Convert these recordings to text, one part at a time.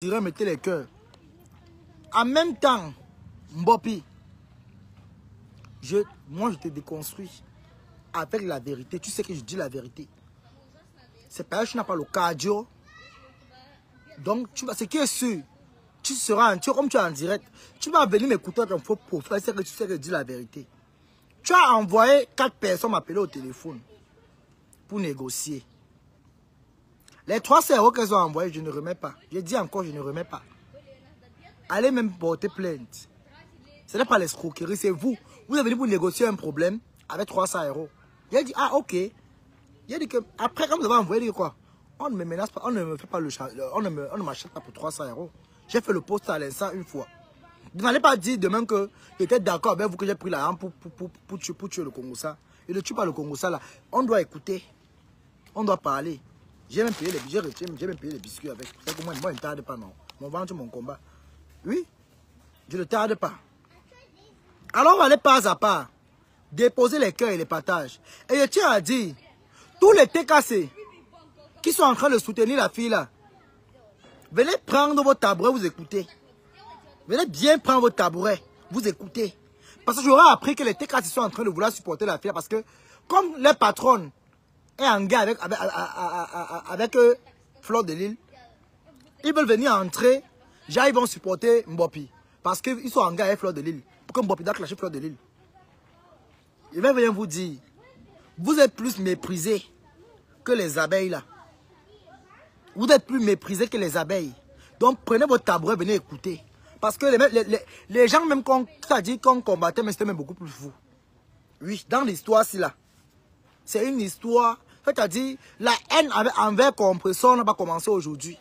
dirais mettez les cœurs. En même temps, Mbopi, moi je te déconstruis avec la vérité. Tu sais que je dis la vérité. C'est pas que tu n'as pas le cardio. Donc, ce qui est sûr, tu seras comme tu es en direct. Tu vas venir m'écouter comme faux profil. C'est que tu sais que je dis la vérité. Tu as envoyé 4 personnes m'appeler au téléphone pour négocier. Les 300 € qu'elles ont envoyés, je ne remets pas. Je dis encore, je ne remets pas. Allez même porter plainte. Ce n'est pas l'escroquerie, c'est vous. Vous êtes venu pour négocier un problème avec 300 €. J'ai dit, ah ok. J'ai dit que, après, quand vous avez envoyé, dit quoi? On ne me menace pas, on ne me fait pas on ne m'achète pas pour 300 €. J'ai fait le post à l'instant une fois. Vous n'allez pas dire demain que j'étais d'accord avec vous que j'ai pris l'argent pour tuer le Congo ça. Il ne tue pas le Congo ça là. On doit écouter. On doit parler. J'ai même payé les biscuits avec. C'est que moi, je ne tarde pas, non. Mon ventre, mon combat. Oui, je ne tarde pas. Alors, on va aller pas à pas. Déposer les cœurs et les partages. Et je tiens à dire, tous les TKC qui sont en train de soutenir la fille là, venez prendre vos tabourets, vous écoutez. Venez bien prendre vos tabourets, vous écoutez. Parce que j'aurais appris que les TKC sont en train de vouloir supporter la fille parce que, comme les patronnes est en gars avec Fleur de Lille, ils veulent venir entrer, genre ils vont supporter Mbopi. Parce qu'ils sont en gars avec Fleur de Lille. Pour que Mbopi doit clasher Fleur de Lille. Je vais venir vous dire, vous êtes plus méprisés que les abeilles là. Vous êtes plus méprisés que les abeilles. Donc prenez votre tabouret, venez écouter. Parce que les gens même qu'on combattait, mais c'était même beaucoup plus fou. Oui, dans l'histoire ci là. C'est une histoire, c'est-à-dire la haine envers Compressor n'a pas commencé aujourd'hui.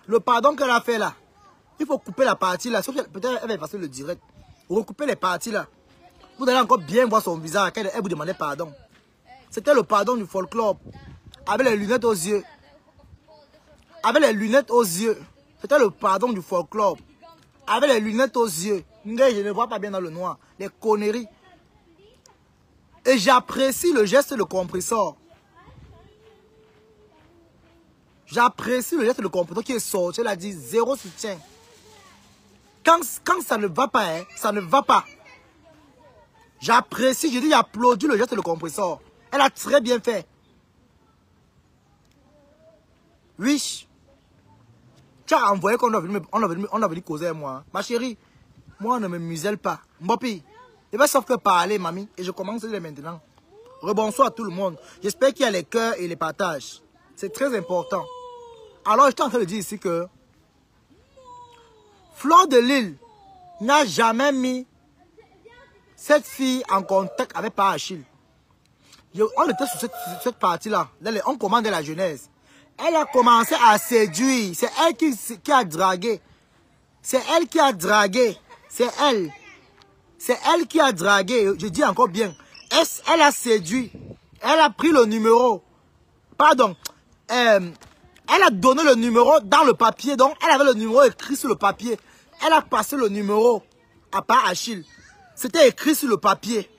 Le pardon qu'elle a fait là, il faut couper la partie là. Peut-être elle va effacer le direct. Recouper les parties là. Vous allez encore bien voir son visage quand elle vous demandait pardon. C'était le pardon du folklore. Avec les lunettes aux yeux. Avec les lunettes aux yeux. C'était le pardon du folklore. Avec les lunettes aux yeux. Je ne vois pas bien dans le noir. Les conneries. Et j'apprécie le geste de Compressor. J'apprécie le geste de Compressor qui est sorti. Elle a dit zéro soutien. Quand ça ne va pas, hein, ça ne va pas. J'apprécie, je dis j'applaudis le geste de Compressor. Elle a très bien fait. Oui. Tu as envoyé qu'on a venu causer avec moi. Ma chérie, moi ne me muselle pas. Mbopi, je vais sauf que parler, mamie. Et je commence dès maintenant. Rebonsoir à tout le monde. J'espère qu'il y a les cœurs et les partages. C'est très important. Alors, je suis en train de dire ici que Fleur de Lille n'a jamais mis cette fille en contact avec Père Achille. On était sur cette partie-là. On commandait la jeunesse. Elle a commencé à séduire. C'est elle qui a dragué. C'est elle qui a dragué. C'est elle. C'est elle qui a dragué. Je dis encore bien. Elle a séduit. Elle a pris le numéro. Pardon. Elle a donné le numéro dans le papier. Donc, elle avait le numéro écrit sur le papier. Elle a passé le numéro à Père Achille. C'était écrit sur le papier.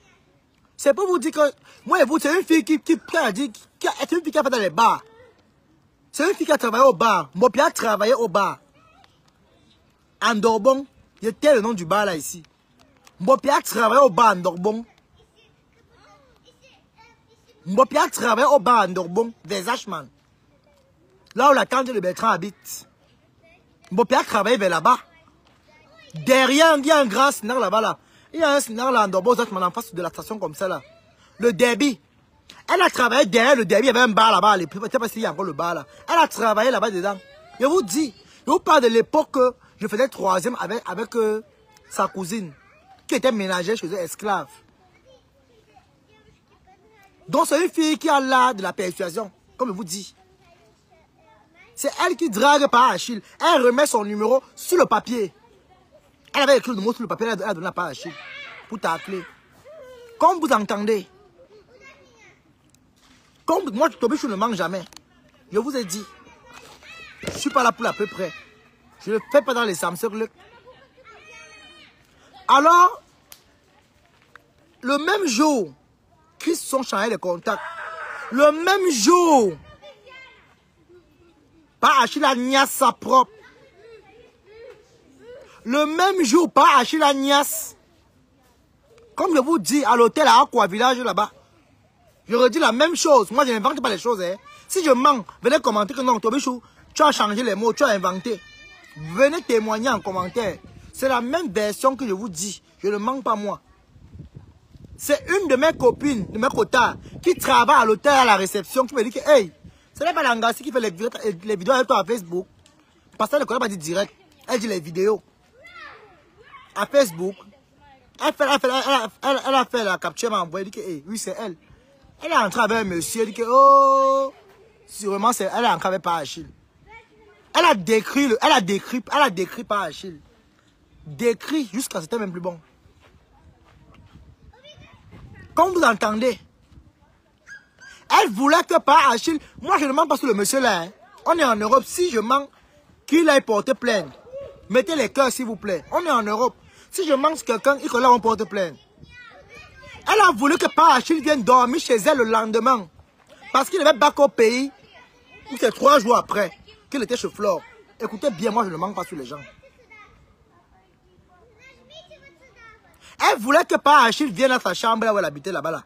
C'est pour vous dire que moi et vous, c'est une fille qui a fait dans les bars. C'est une fille qui a travaillé au bar. Mbopi a travaillé au bar. En Dorbon. C'était le nom du bar là ici. Mbopi a travaillé au bar en Dorbon. Mbopi a travaillé au bar en Dorbon. Des Ashman. Là où la tante de Bertrand habite. Mbopi a travaillé vers là-bas. Derrière, il y a un grand snack là-bas là. Il y a un snack là en Dorbon, en face de la station comme ça là. Le Derby. Elle a travaillé derrière le Derby, il y avait un bar là-bas. Je ne sais pas s'il y a encore le bar là. Elle a travaillé là-bas dedans. Je vous dis, je vous parle de l'époque que je faisais 3e avec sa cousine, qui était ménagère chez eux, esclave. Donc c'est une fille qui a l'art de la persuasion, comme je vous dis. C'est elle qui drague par Achille. Elle remet son numéro sur le papier. Elle avait écrit le numéro sur le papier, elle a donné à Achille pour tacler. Comme vous entendez. Comme moi, je ne mange jamais. Je vous ai dit. Je ne suis pas là pour à peu près. Je ne le fais pas dans les Samsung. Alors, le même jour, qu'ils sont changés les contacts. Le même jour, par Achille a niasse sa propre. Le même jour, pas Achille Agnès. Comme je vous dis, à l'hôtel à Aqua Village là-bas. Je redis la même chose. Moi, je n'invente pas les choses. Hein. Si je mens, venez commenter que non, Tobichou, tu as changé les mots, tu as inventé. Venez témoigner en commentaire. C'est la même version que je vous dis. Je ne mens pas moi. C'est une de mes copines, de mes cotards, qui travaille à l'hôtel à la réception, qui me dit que, hey, ce n'est pas l'Angassi qui fait les vidéos avec toi à Facebook. Parce qu'elle ne connaît pas du direct. Elle dit les vidéos. À Facebook. Elle a fait la capture, elle m'a envoyé, elle dit que, hey, oui, c'est elle. Elle est entrée avec un monsieur, elle dit que, oh, sûrement, elle est entrée avec par Achille. Elle a décrit par Achille. Décrit jusqu'à ce que c'était même plus bon. Comme vous entendez, elle voulait que par Achille, moi je ne mens pas sur le monsieur là. Hein. On est en Europe, si je mens qu'il aille porter plainte, mettez les cœurs s'il vous plaît. On est en Europe. Si je mens sur quelqu'un, il faut là on porte plainte. Elle a voulu que par Achille vienne dormir chez elle le lendemain. Parce qu'il avait bac au pays. C'est 3 jours après qu'il était chez Flore. Écoutez bien, moi je ne mens pas sur les gens. Elle voulait que par Achille vienne à sa chambre là où elle habitait là-bas. Là.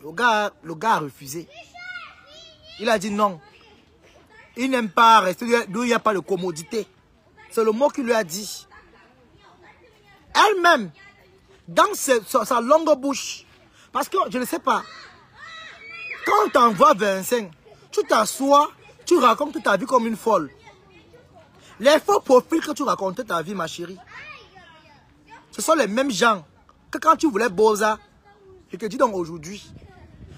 Le gars a refusé. Il a dit non. Il n'aime pas rester d'où il n'y a pas de commodité. C'est le mot qu'il lui a dit. Elle-même, dans sa longue bouche, parce que je ne sais pas, quand on t'envoie 25, tu t'assois, tu racontes toute ta vie comme une folle. Les faux profils que tu racontais ta vie, ma chérie, ce sont les mêmes gens que quand tu voulais Boza. Je te dis donc aujourd'hui.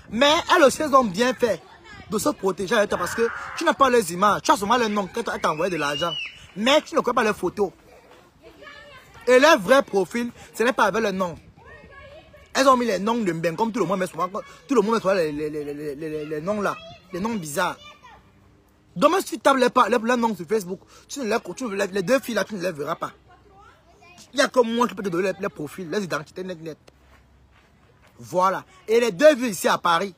Mais elles aussi, elles ont bien fait de se protéger avec toi parce que tu n'as pas les images. Tu as seulement le nom qu'elles t'ont envoyé de l'argent. Mais tu ne connais pas les photos. Et leur vrai profil, ce n'est pas avec le nom. Elles ont mis les noms de Mbeng comme tout le monde met souvent. Tout le monde met souvent les noms là. Les noms bizarres. Demain, si tu tapes les noms sur Facebook, les deux filles là, tu ne les verras pas. Il n'y a que moi qui peux te donner les profils, les identités net. Voilà. Et les deux villes ici à Paris,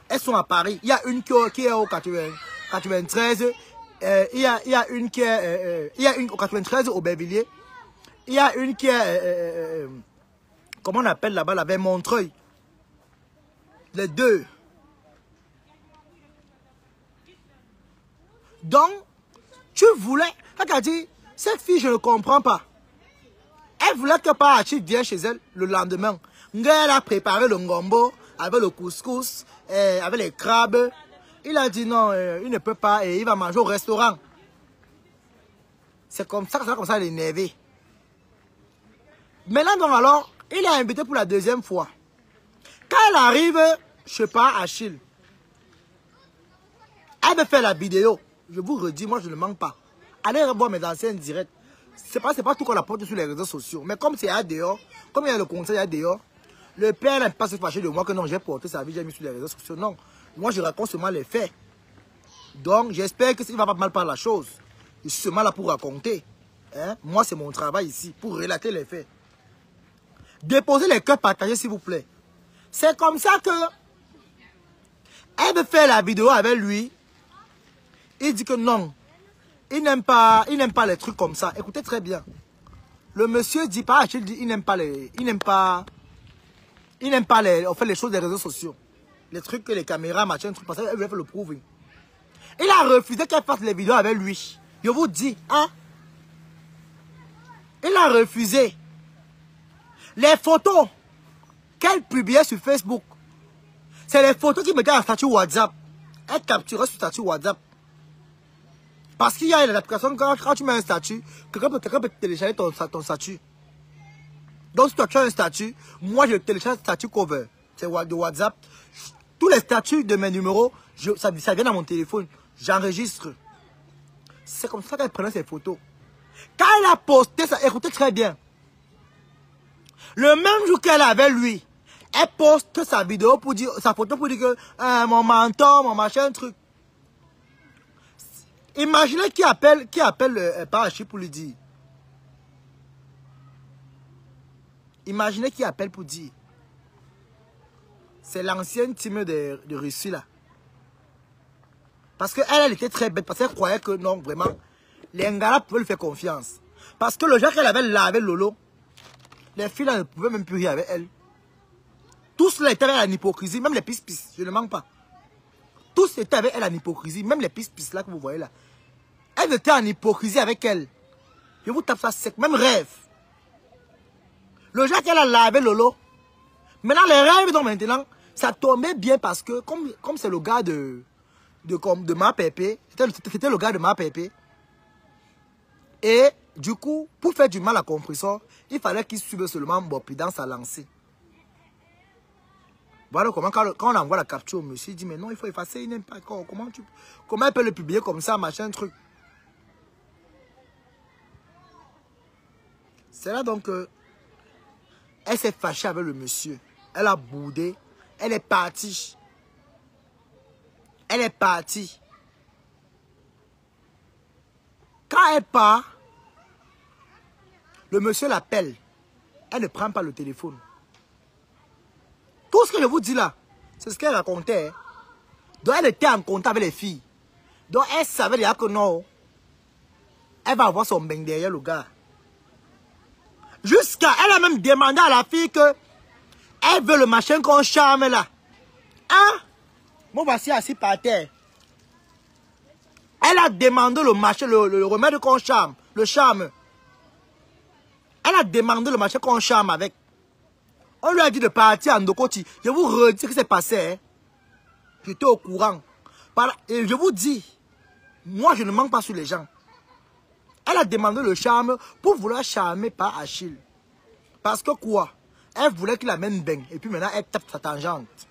elles sont à Paris. Il y a une qui est au 93. Il y a une qui est au 93 au Bervilliers. Il y a une qui est... comment on appelle là-bas, vers Montreuil. Les deux. Donc, tu voulais... Elle a dit, cette fille, je ne comprends pas. Elle voulait que par Achille vienne chez elle le lendemain. Elle a préparé le ngombo avec le couscous, avec les crabes. Il a dit non, il ne peut pas et il va manger au restaurant. C'est comme ça elle est énervée. Maintenant donc alors, il est invité pour la deuxième fois. Quand elle arrive, je sais pas, Achille, elle veut faire la vidéo. Je vous redis, moi je ne manque pas. Allez revoir mes anciennes directs. C'est pas tout qu'on apporte sur les réseaux sociaux. Mais comme c'est à dehors, comme il y a le conseil à dehors, le père n'a pas se fâcher de moi que non, j'ai porté sa vie, j'ai mis sur les réseaux sociaux. Non, moi je raconte seulement les faits. Donc j'espère que ça ne va pas mal par la chose. Je suis seulement là pour raconter. Hein? Moi c'est mon travail ici, pour relater les faits. Déposez les cœurs partagés s'il vous plaît. C'est comme ça que elle veut faire la vidéo avec lui. Il dit que non. Il n'aime pas les trucs comme ça. Écoutez très bien. Le monsieur dit pas, il dit, il n'aime pas on fait les choses des réseaux sociaux. Les trucs que les caméras, machin, trucs, parce qu'elle veut faire le prouver. Il a refusé qu'elle fasse les vidéos avec lui. Je vous dis, hein. Il a refusé. Les photos qu'elle publiait sur Facebook, c'est les photos qu'il mettait en statut WhatsApp. Elle capturait sur statut WhatsApp. Parce qu'il y a l'application, quand tu mets un statut, quelqu'un peut télécharger ton statut. Donc, si toi tu as un statut, moi je télécharge le statut cover. C'est de WhatsApp. Tous les statuts de mes numéros, ça vient dans mon téléphone. J'enregistre. C'est comme ça qu'elle prenait ses photos. Quand elle a posté ça, écoutez très bien. Le même jour qu'elle est avec lui, elle poste sa vidéo pour dire, sa photo pour dire que mon mentor, mon machin, truc. Imaginez qui appelle par Achille pour lui dire. Imaginez qui appelle pour dire. C'est l'ancienne team de Russie là. Parce qu'elle était très bête. Parce qu'elle croyait que non, vraiment, les Ngala pouvaient lui faire confiance. Parce que le jour qu'elle avait lavé Lolo, les filles là ne pouvaient même plus rire avec elle. Tous là étaient avec en hypocrisie, même les pis-pis, je ne manque pas. Tous étaient avec elle en hypocrisie, même les pis-pis là que vous voyez là. Elle était en hypocrisie avec elle. Je vous tape ça sec, même rêve. Le jour qu'elle a lavé Lolo, maintenant les rêves donc maintenant, ça tombait bien parce que comme c'est le gars de Ma Pépé, c'était le gars de Ma Pépé. Et du coup, pour faire du mal à Compressor, il fallait qu'il suive seulement Mbopi dans sa lancée. Voilà comment quand on envoie la capture au monsieur, il dit mais non, il faut effacer, il n'aime pas. Comment il peut le publier comme ça, machin, truc. C'est là donc elle s'est fâchée avec le monsieur. Elle a boudé. Elle est partie. Elle est partie. Quand elle part, le monsieur l'appelle. Elle ne prend pas le téléphone. Tout ce que je vous dis là, c'est ce qu'elle racontait. Donc elle était en contact avec les filles. Donc elle savait déjà que non, elle va avoir son bain derrière le gars. Jusqu'à, elle a même demandé à la fille que elle veut le machin qu'on charme là. Hein? Moi voici assis par terre. Elle a demandé le machin, le remède qu'on charme, le charme. Elle a demandé le machin qu'on charme avec. On lui a dit de partir en Ndokoti. Je vous redis ce qui s'est passé. Hein? J'étais au courant. Et je vous dis, moi je ne manque pas sur les gens. Elle a demandé le charme pour vouloir charmer par Achille. Parce que quoi? Elle voulait qu'il amène Ben. Et puis maintenant, elle tape sa tangente.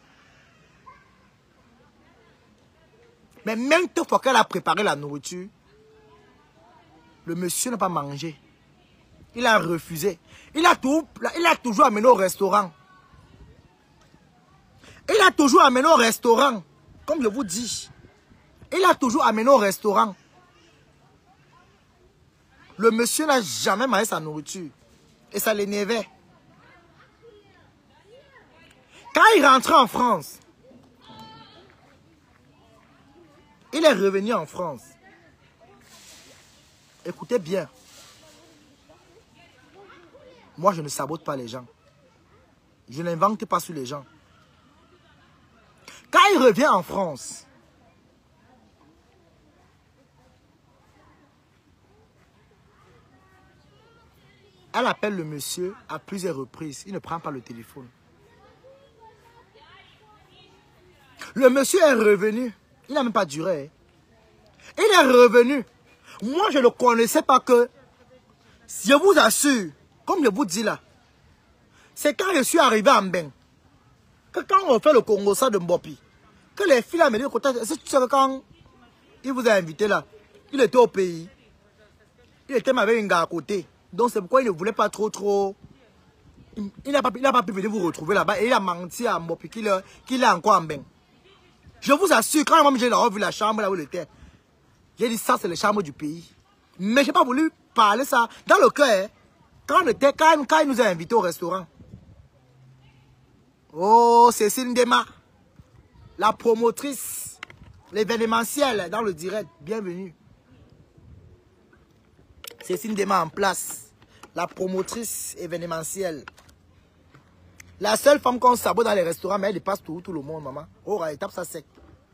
Mais même fois qu'elle a préparé la nourriture, le monsieur n'a pas mangé. Il a refusé. Il a toujours amené au restaurant. Il a toujours amené au restaurant. Comme je vous dis. Il a toujours amené au restaurant. Le monsieur n'a jamais mangé sa nourriture. Et ça l'énervait. Quand il rentrait en France, il est revenu en France. Écoutez bien. Moi, je ne sabote pas les gens. Je n'invente pas sur les gens. Quand il revient en France, elle appelle le monsieur à plusieurs reprises. Il ne prend pas le téléphone. Le monsieur est revenu. Il n'a même pas duré. Il est revenu. Moi, je ne connaissais pas que... Je vous assure, comme je vous dis là, c'est quand je suis arrivé en Ben, que quand on fait le Congo ça de Mbopi, que les filles là me disent, tu sais que quand il vous a invité là, il était au pays. Il était avec un gars à côté. Donc c'est pourquoi il ne voulait pas trop... Il n'a pas pu venir vous retrouver là-bas. Et il a menti à Mbopi qu'il est encore en Ben. Je vous assure, quand moi j'ai vu la chambre là où il était, j'ai dit ça c'est la chambre du pays. Mais je n'ai pas voulu parler ça. Dans le cœur, quand il nous a invités au restaurant. Oh, Cécile Ndema, la promotrice, l'événementiel dans le direct, bienvenue. Cécile Ndema en place, la promotrice événementielle. La seule femme qu'on sabote dans les restaurants, mais elle dépasse tout le monde, maman. Oh, elle tape ça sec.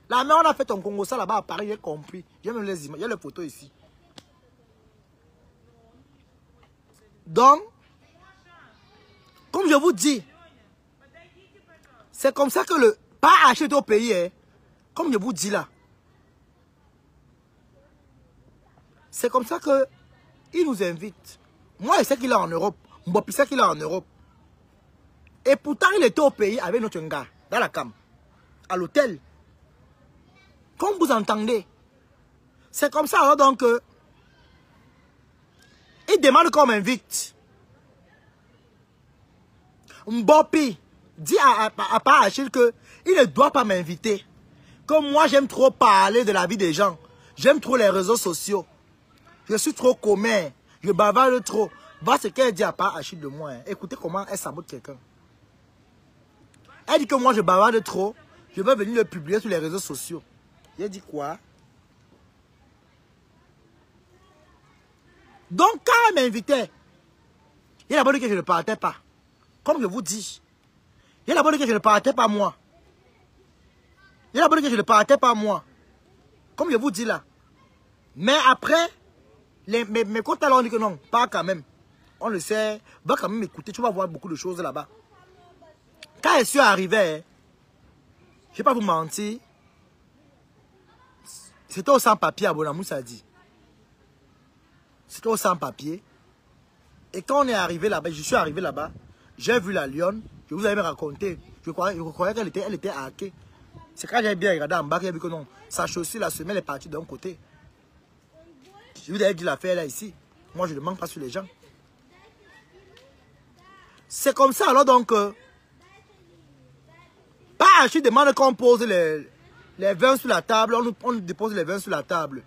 La mère, on a fait ton Congo ça là-bas à Paris, j'ai compris. J'ai même les images, il y a les photos ici. Donc, comme je vous dis, c'est comme ça que le pas acheter au pays, hein, comme je vous dis là. C'est comme ça que il nous invite. Moi, je sais qu'il est en Europe. Mbopi sait qu'il est en Europe. Et pourtant, il était au pays avec notre gars, dans la cam, à l'hôtel. Comme vous entendez, c'est comme ça alors donc, il demande qu'on m'invite. Mbopi dit à Achille que il ne doit pas m'inviter. Que moi, j'aime trop parler de la vie des gens. J'aime trop les réseaux sociaux. Je suis trop commun. Je bavarde trop. Voilà ce qu'elle dit à Achille de moi. Hein. Écoutez comment elle sabote quelqu'un. Elle dit que moi, je bavarde trop. Je vais venir le publier sur les réseaux sociaux. J'ai dit quoi? Donc, quand elle m'invitait, il y a d'abord dit que je ne partais pas. Comme je vous dis. Il y a d'abord dit que je ne partais pas moi. Il y a d'abord dit que je ne partais pas moi. Comme je vous dis là. Mais après, mes comptes ont dit que non, pas quand même. On le sait, va quand même écouter, tu vas voir beaucoup de choses là-bas. Quand je suis arrivé, je ne vais pas vous mentir, c'était au sans-papier à Bonamou, ça dit. C'était au sans-papier. Et quand on est arrivé là-bas, je suis arrivé là-bas, j'ai vu la lionne, je vous avais raconté, je croyais qu'elle était hackée. C'est quand j'ai bien regardé en bas, j'ai vu que non, sa chaussure, la semelle est partie d'un côté. Je vous avais dit l'affaire là ici. Moi, je ne manque pas sur les gens. C'est comme ça alors donc, pas je demande qu'on pose les vins sur la table, on nous dépose les vins sur la table.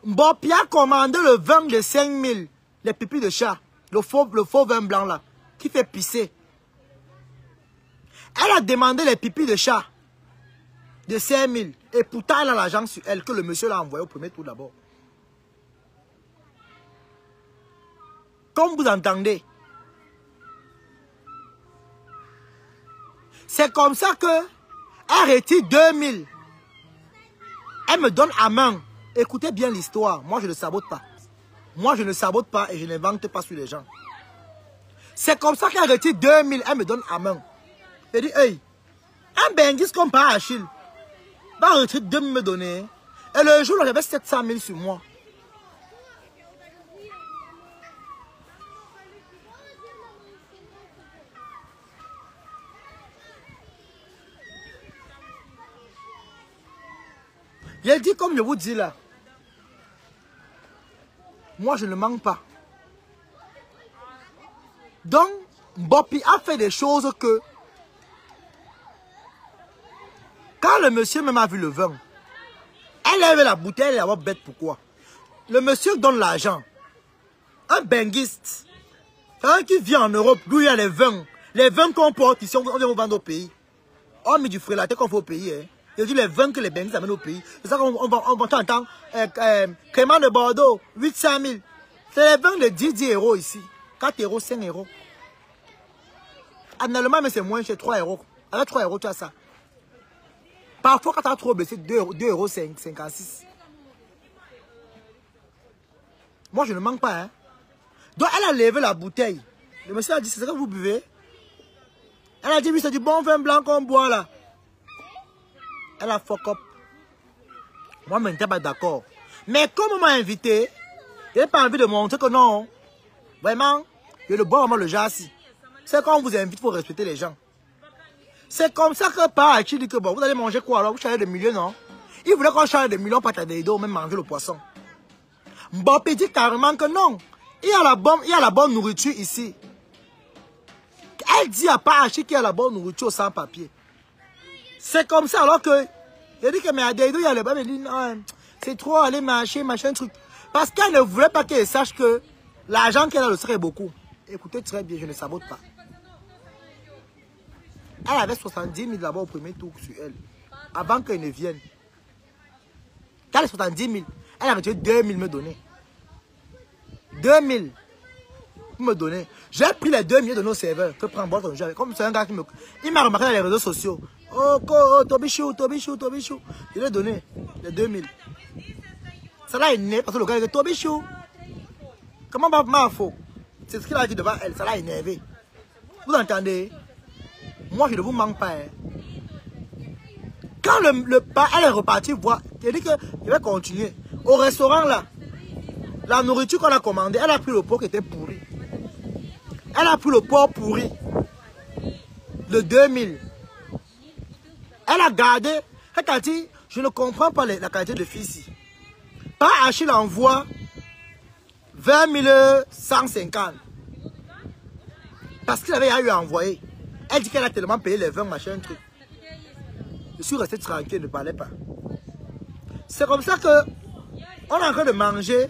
Bopi a commandé le vin de 5000, les pipis de chat, le faux vin blanc là, qui fait pisser. Elle a demandé les pipis de chat de 5000 et pourtant elle a l'argent sur elle que le monsieur l'a envoyé au premier tour d'abord. Comme vous entendez, c'est comme ça que elle retire 2000. Elle me donne à main. Écoutez bien l'histoire. Moi, je ne sabote pas. Moi, je ne sabote pas et je n'invente pas sur les gens. C'est comme ça qu'elle retire 2000. Elle me donne à main. Elle dit, hey, un Bengis comme par Achille va retirer 2000 me donner. Et le jour, j'avais 700 000 sur moi. J'ai dit comme je vous dis là. Moi, je ne manque pas. Donc, Bopi a fait des choses que... Quand le monsieur même a vu le vin, elle lève la bouteille, elle va bête pourquoi. Le monsieur donne l'argent. Un benguiste, un qui vient en Europe, d'où il y a les vins qu'on porte ici, on vient vous vendre au pays. On met du frélaté qu'on fait au pays. Hein. Je dis les vins que les benguistes amènent au pays. C'est ça qu'on va entendre. Crément de Bordeaux, 800 000. C'est les vins de 10 euros ici. 4 euros, 5 euros. En Allemagne, mais c'est moins cher, 3 euros. Avec 3 euros, tu as ça. Parfois, quand tu as trop baissé, 2,56 euros. Moi, je ne manque pas. Hein. Donc, elle a levé la bouteille. Le monsieur a dit, c'est ça que vous buvez? Elle a dit, oui, c'est du bon vin blanc qu'on boit là. Elle a fuck up. Moi, je n'étais pas d'accord. Mais comme on m'a invité, je n'ai pas envie de montrer que non. Vraiment, je le bois vraiment le jassi. C'est quand on vous invite, il faut respecter les gens. C'est comme ça que par Hachi dit que bon, vous allez manger quoi alors? Vous chargez des millions, non? Il voulait qu'on charge des millions pour t'aider, même manger le poisson. Bopi dit carrément que non. Il y a la bonne nourriture ici. Elle dit à Pahachi qu'il y a la bonne nourriture sans papier. C'est comme ça alors que... Il dit que mais à Deidou, il y a le bas, mais il dit non, c'est trop aller marcher, machin, truc. Parce qu'elle ne voulait pas qu'elle sache que l'argent qu'elle a le serait beaucoup. Écoutez très bien, je ne sabote pas. Elle avait 70 000 d'abord au premier tour sur elle. Avant qu'elle ne vienne. Quand elle a 70 000, elle a retiré 2 000 me donner. 2 000 me donner. J'ai pris les 2 000 de nos serveurs. Que prend bon ton jeu. Comme c'est un gars qui me... Il m'a remarqué dans les réseaux sociaux. Oh, Tobichou. Je lui ai donné les 2 000. Ça l'a énervé parce que le gars dit Tobichou. Comment m'a faux? C'est ce qu'il a dit devant elle. Ça l'a énervé. Vous entendez? Moi, je ne vous manque pas. Hein. Quand le pas, elle est repartie voir, elle dit que je vais continuer. Au restaurant là, la nourriture qu'on a commandée, elle a pris le pot qui était pourri. Elle a pris le pot pourri de 2000. Elle a gardé. Elle a dit, je ne comprends pas la qualité de fille ici. Par Achille envoie 20 150. Parce qu'il avait eu à envoyer. Elle dit qu'elle a tellement payé les 20 machin, truc. Je suis resté tranquille, ne parlais pas. C'est comme ça que on est en train de manger.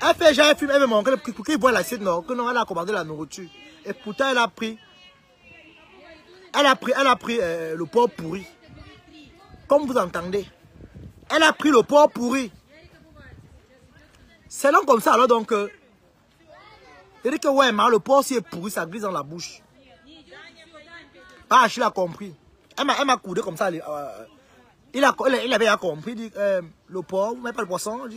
Elle fait j'ai fumé, elle me montre pour qu'il voit l'assiette, non, que non, elle a commandé la nourriture. Et pourtant, elle a pris le porc pourri. Comme vous entendez. Elle a pris le porc pourri. C'est donc comme ça, alors donc... il dit que ouais, mais le porc s'il est pourri, ça glisse dans la bouche. Ah, Achille a compris. Elle m'a coudé comme ça. Il avait compris. Il dit, le porc, vous mettez pas le poisson.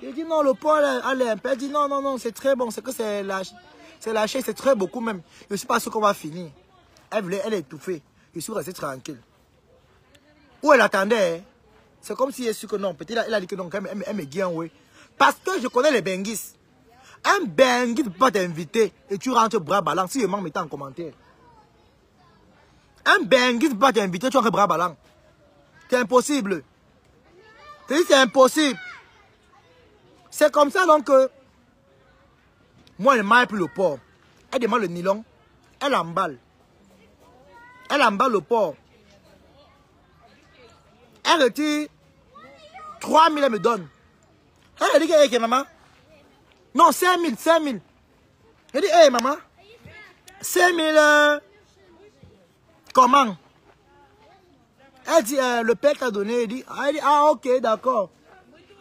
Il dit non, le porc, elle dit non, non, non, c'est très bon. C'est que c'est lâché, c'est très beaucoup même. Je ne sais pas ce qu'on va finir. Elle est étouffée. Je suis resté tranquille. Où elle attendait, c'est comme si elle su que non. Peut-être elle a dit que non, elle me guide, oui. Parce que je connais les benguis. Un benguis ne peut pas t'inviter et tu rentres bras ballants. Si je m'en mettais en commentaire. Un benguis ne peut pas t'inviter, tu rentres bras ballants. C'est impossible. C'est impossible. C'est comme ça donc que moi, elle m'a pris le porc. Elle demande le nylon. Elle emballe. Elle emballe le porc. Elle retire 3 000, elle me donne. Elle dit que, hey, maman. Non, 5 000, 5 000. Elle dit, hey, maman. 5 000, comment? Elle dit, le père t'a donné. Elle dit, ah, ok, d'accord.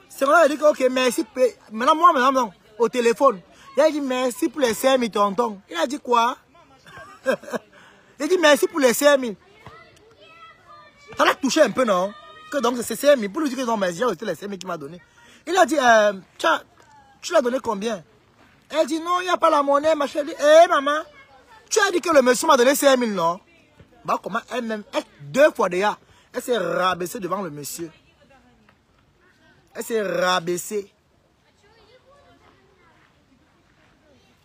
C'est vrai, elle dit, ok, merci. Maintenant, moi, non, au téléphone. Elle dit, merci pour les 5 000, tonton. Il a dit quoi? Il dit, merci pour les 5 000. Ça l'a touché un peu, non? Que donc, c'est 5 000. Pour lui dire que non, mais j'ai reçu les 5 000 qu'il m'a donné. Il a dit, tu l'as donné combien? Elle dit, non, il n'y a pas la monnaie, machin. Elle dit, hé, maman, tu as dit que le monsieur m'a donné 5 000, non? Bah, comment elle-même, 2 fois déjà, elle s'est rabaissée devant le monsieur. Elle s'est rabaissée.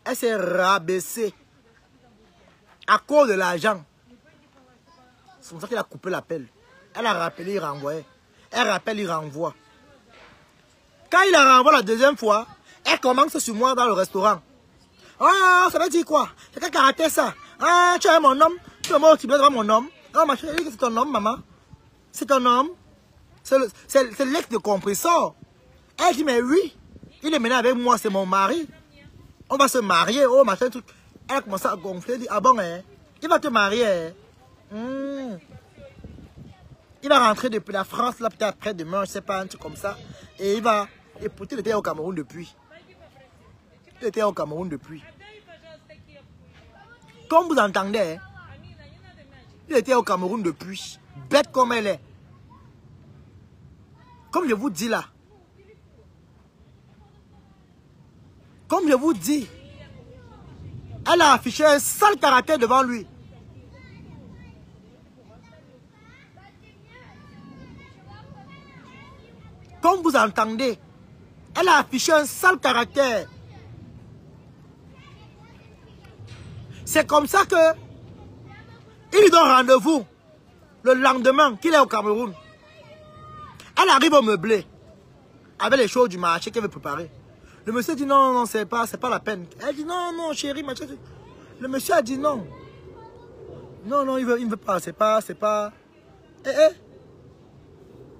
Elle s'est rabaissée. À cause de l'argent. C'est pour ça qu'il a coupé l'appel. Elle a rappelé, il renvoyait. Elle rappelle, il renvoie. Quand il la renvoie la deuxième fois, elle commence sur moi dans le restaurant. Ah, ça veut dire quoi? C'est quel caractère ça? Ah, tu es mon homme. Tu es moi qui dois mon homme. Ah, ma chérie, c'est ton homme, maman. C'est ton homme. C'est l'ex de compresseur. Elle dit, mais oui, il est maintenant avec moi, c'est mon mari. On va se marier, oh, machin, truc. Elle a commencé à gonfler, elle dit, ah bon, hein, il va te marier, hein. Il va rentrer depuis la France, là, peut-être après-demain, je sais pas, un truc comme ça. Et il va, et pourtant, il était au Cameroun depuis. Il était au Cameroun depuis. Comme vous entendez, hein, il était au Cameroun depuis. Bête comme elle est. Comme je vous dis là. Comme je vous dis. Elle a affiché un sale caractère devant lui. Comme vous entendez. Elle a affiché un sale caractère. C'est comme ça que il lui donne rendez-vous le lendemain qu'il est au Cameroun. Elle arrive au meublé avec les choses du marché qu'elle veut préparer. Le monsieur dit non, non, c'est pas la peine. Elle dit non, non, chérie, machin. Le monsieur a dit non. Non, non, il ne veut pas, c'est pas.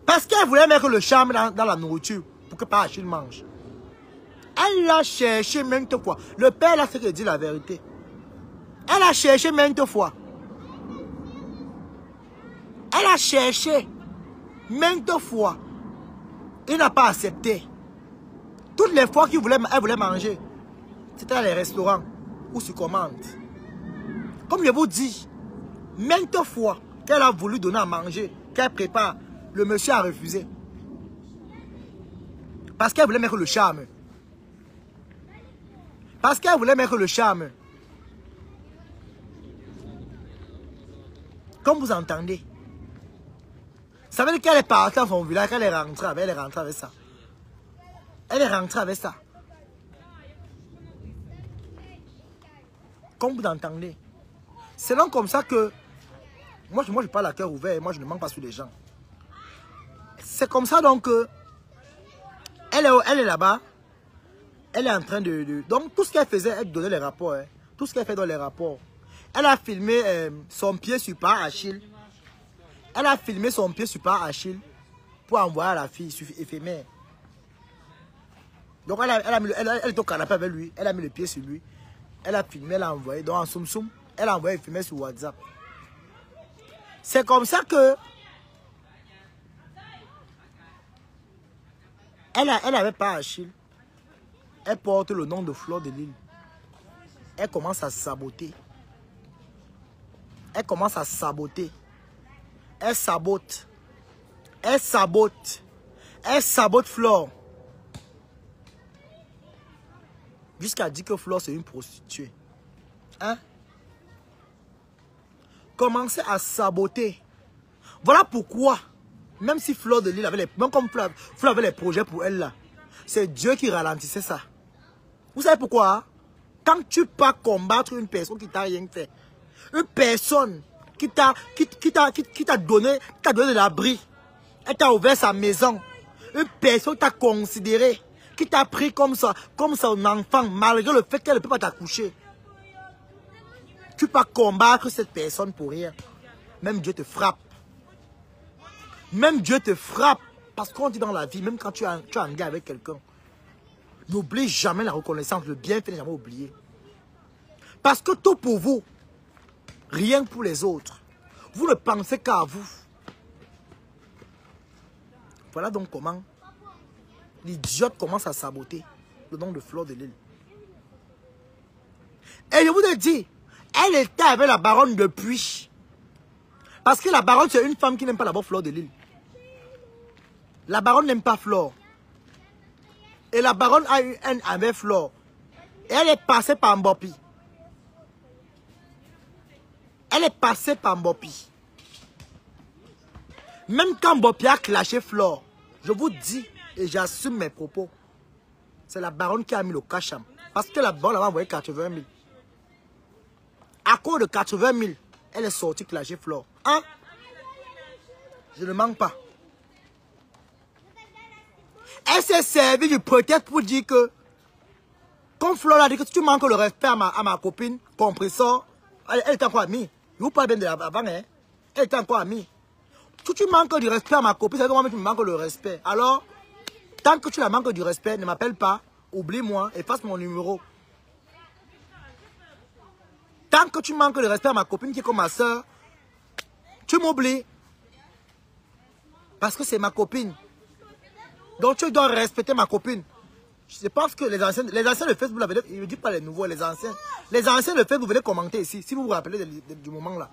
Parce qu'elle voulait mettre le charme dans la nourriture pour que pas Achille mange. Elle l'a cherché maintes fois. Le père là, c'est qu'il dit la vérité. Elle a cherché maintes fois. Elle a cherché maintes fois. Il n'a pas accepté. Toutes les fois qu'elle voulait manger, c'était dans les restaurants ou sur commande. Comme je vous dis, maintes fois qu'elle a voulu donner à manger, qu'elle prépare, le monsieur a refusé. Parce qu'elle voulait mettre le charme. Parce qu'elle voulait mettre le charme. Comme vous entendez. Ça veut dire qu'elle est partie dans son village, qu'elle est rentrée avec ça. Elle est rentrée avec ça. Comme vous entendez. C'est donc comme ça que... Moi je parle à cœur ouvert. Moi, je ne manque pas sur les gens. C'est comme ça donc que... Elle est là-bas. Elle est en train de... Donc, tout ce qu'elle faisait, elle donnait les rapports. Hein. Tout ce qu'elle fait dans les rapports. Elle a filmé son pied sur par Achille. Elle a filmé son pied sur par Achille pour envoyer à la fille éphémère. Donc, elle est au canapé avec lui. Elle a mis le pied sur lui. Elle a filmé, elle a envoyé. Donc, en soum, elle a envoyé filmé sur WhatsApp. C'est comme ça que... Elle avait pas Achille. Elle porte le nom de Fleur de Lys. Elle commence à saboter. Elle commence à saboter. Elle sabote. Elle sabote. Elle sabote Fleur. Jusqu'à dire que Fleur c'est une prostituée. Hein? Commencez à saboter. Voilà pourquoi, même si Fleur de Lys avait les, même comme Fleur avait les projets pour elle là, c'est Dieu qui ralentissait ça. Vous savez pourquoi? Hein? Quand tu pars combattre une personne qui t'a rien fait, une personne qui t'a donné de l'abri, elle t'a ouvert sa maison, une personne qui t'a considéré, qui t'a pris comme son enfant, malgré le fait qu'elle ne peut pas t'accoucher. Tu peux pas combattre cette personne pour rien. Même Dieu te frappe. Même Dieu te frappe. Parce qu'on dit dans la vie, même quand tu es en guerre avec quelqu'un, n'oublie jamais la reconnaissance, le bienfait n'est jamais oublié. Parce que tout pour vous, rien pour les autres. Vous ne pensez qu'à vous. Voilà donc comment l'idiote commence à saboter le nom de Fleur de Lys. Et je vous ai dit, elle était avec la baronne depuis. Parce que la baronne, c'est une femme qui n'aime pas d'abord Fleur de Lys. La baronne n'aime pas Fleur. Et la baronne a eu haine avec Fleur. Et elle est passée par Mbopi. Elle est passée par Mbopi. Même quand Mbopi a clashé Fleur, je vous dis, et j'assume mes propos, c'est la baronne qui a mis le cacham. Parce que la baronne avait envoyé 80 000. À cause de 80 000, elle est sortie clasher Fleur. Hein? Je ne manque pas. Elle s'est servie du prétexte pour dire que, comme Fleur a dit que si tu manques le respect à ma copine, compresseur, elle était encore amie. Je vous parle bien de avant, hein? Elle était encore amie. Si tu manques du respect à ma copine, c'est que tu me manques le respect. Alors, tant que tu la manques du respect, ne m'appelle pas, oublie-moi, efface mon numéro. Tant que tu manques de respect à ma copine qui est comme ma soeur, tu m'oublies. Parce que c'est ma copine. Donc tu dois respecter ma copine. Je pense que les anciens de Facebook, je ne dis pas les nouveaux, les anciens. Les anciens de Facebook, vous venez commenter ici, si vous vous rappelez du moment là.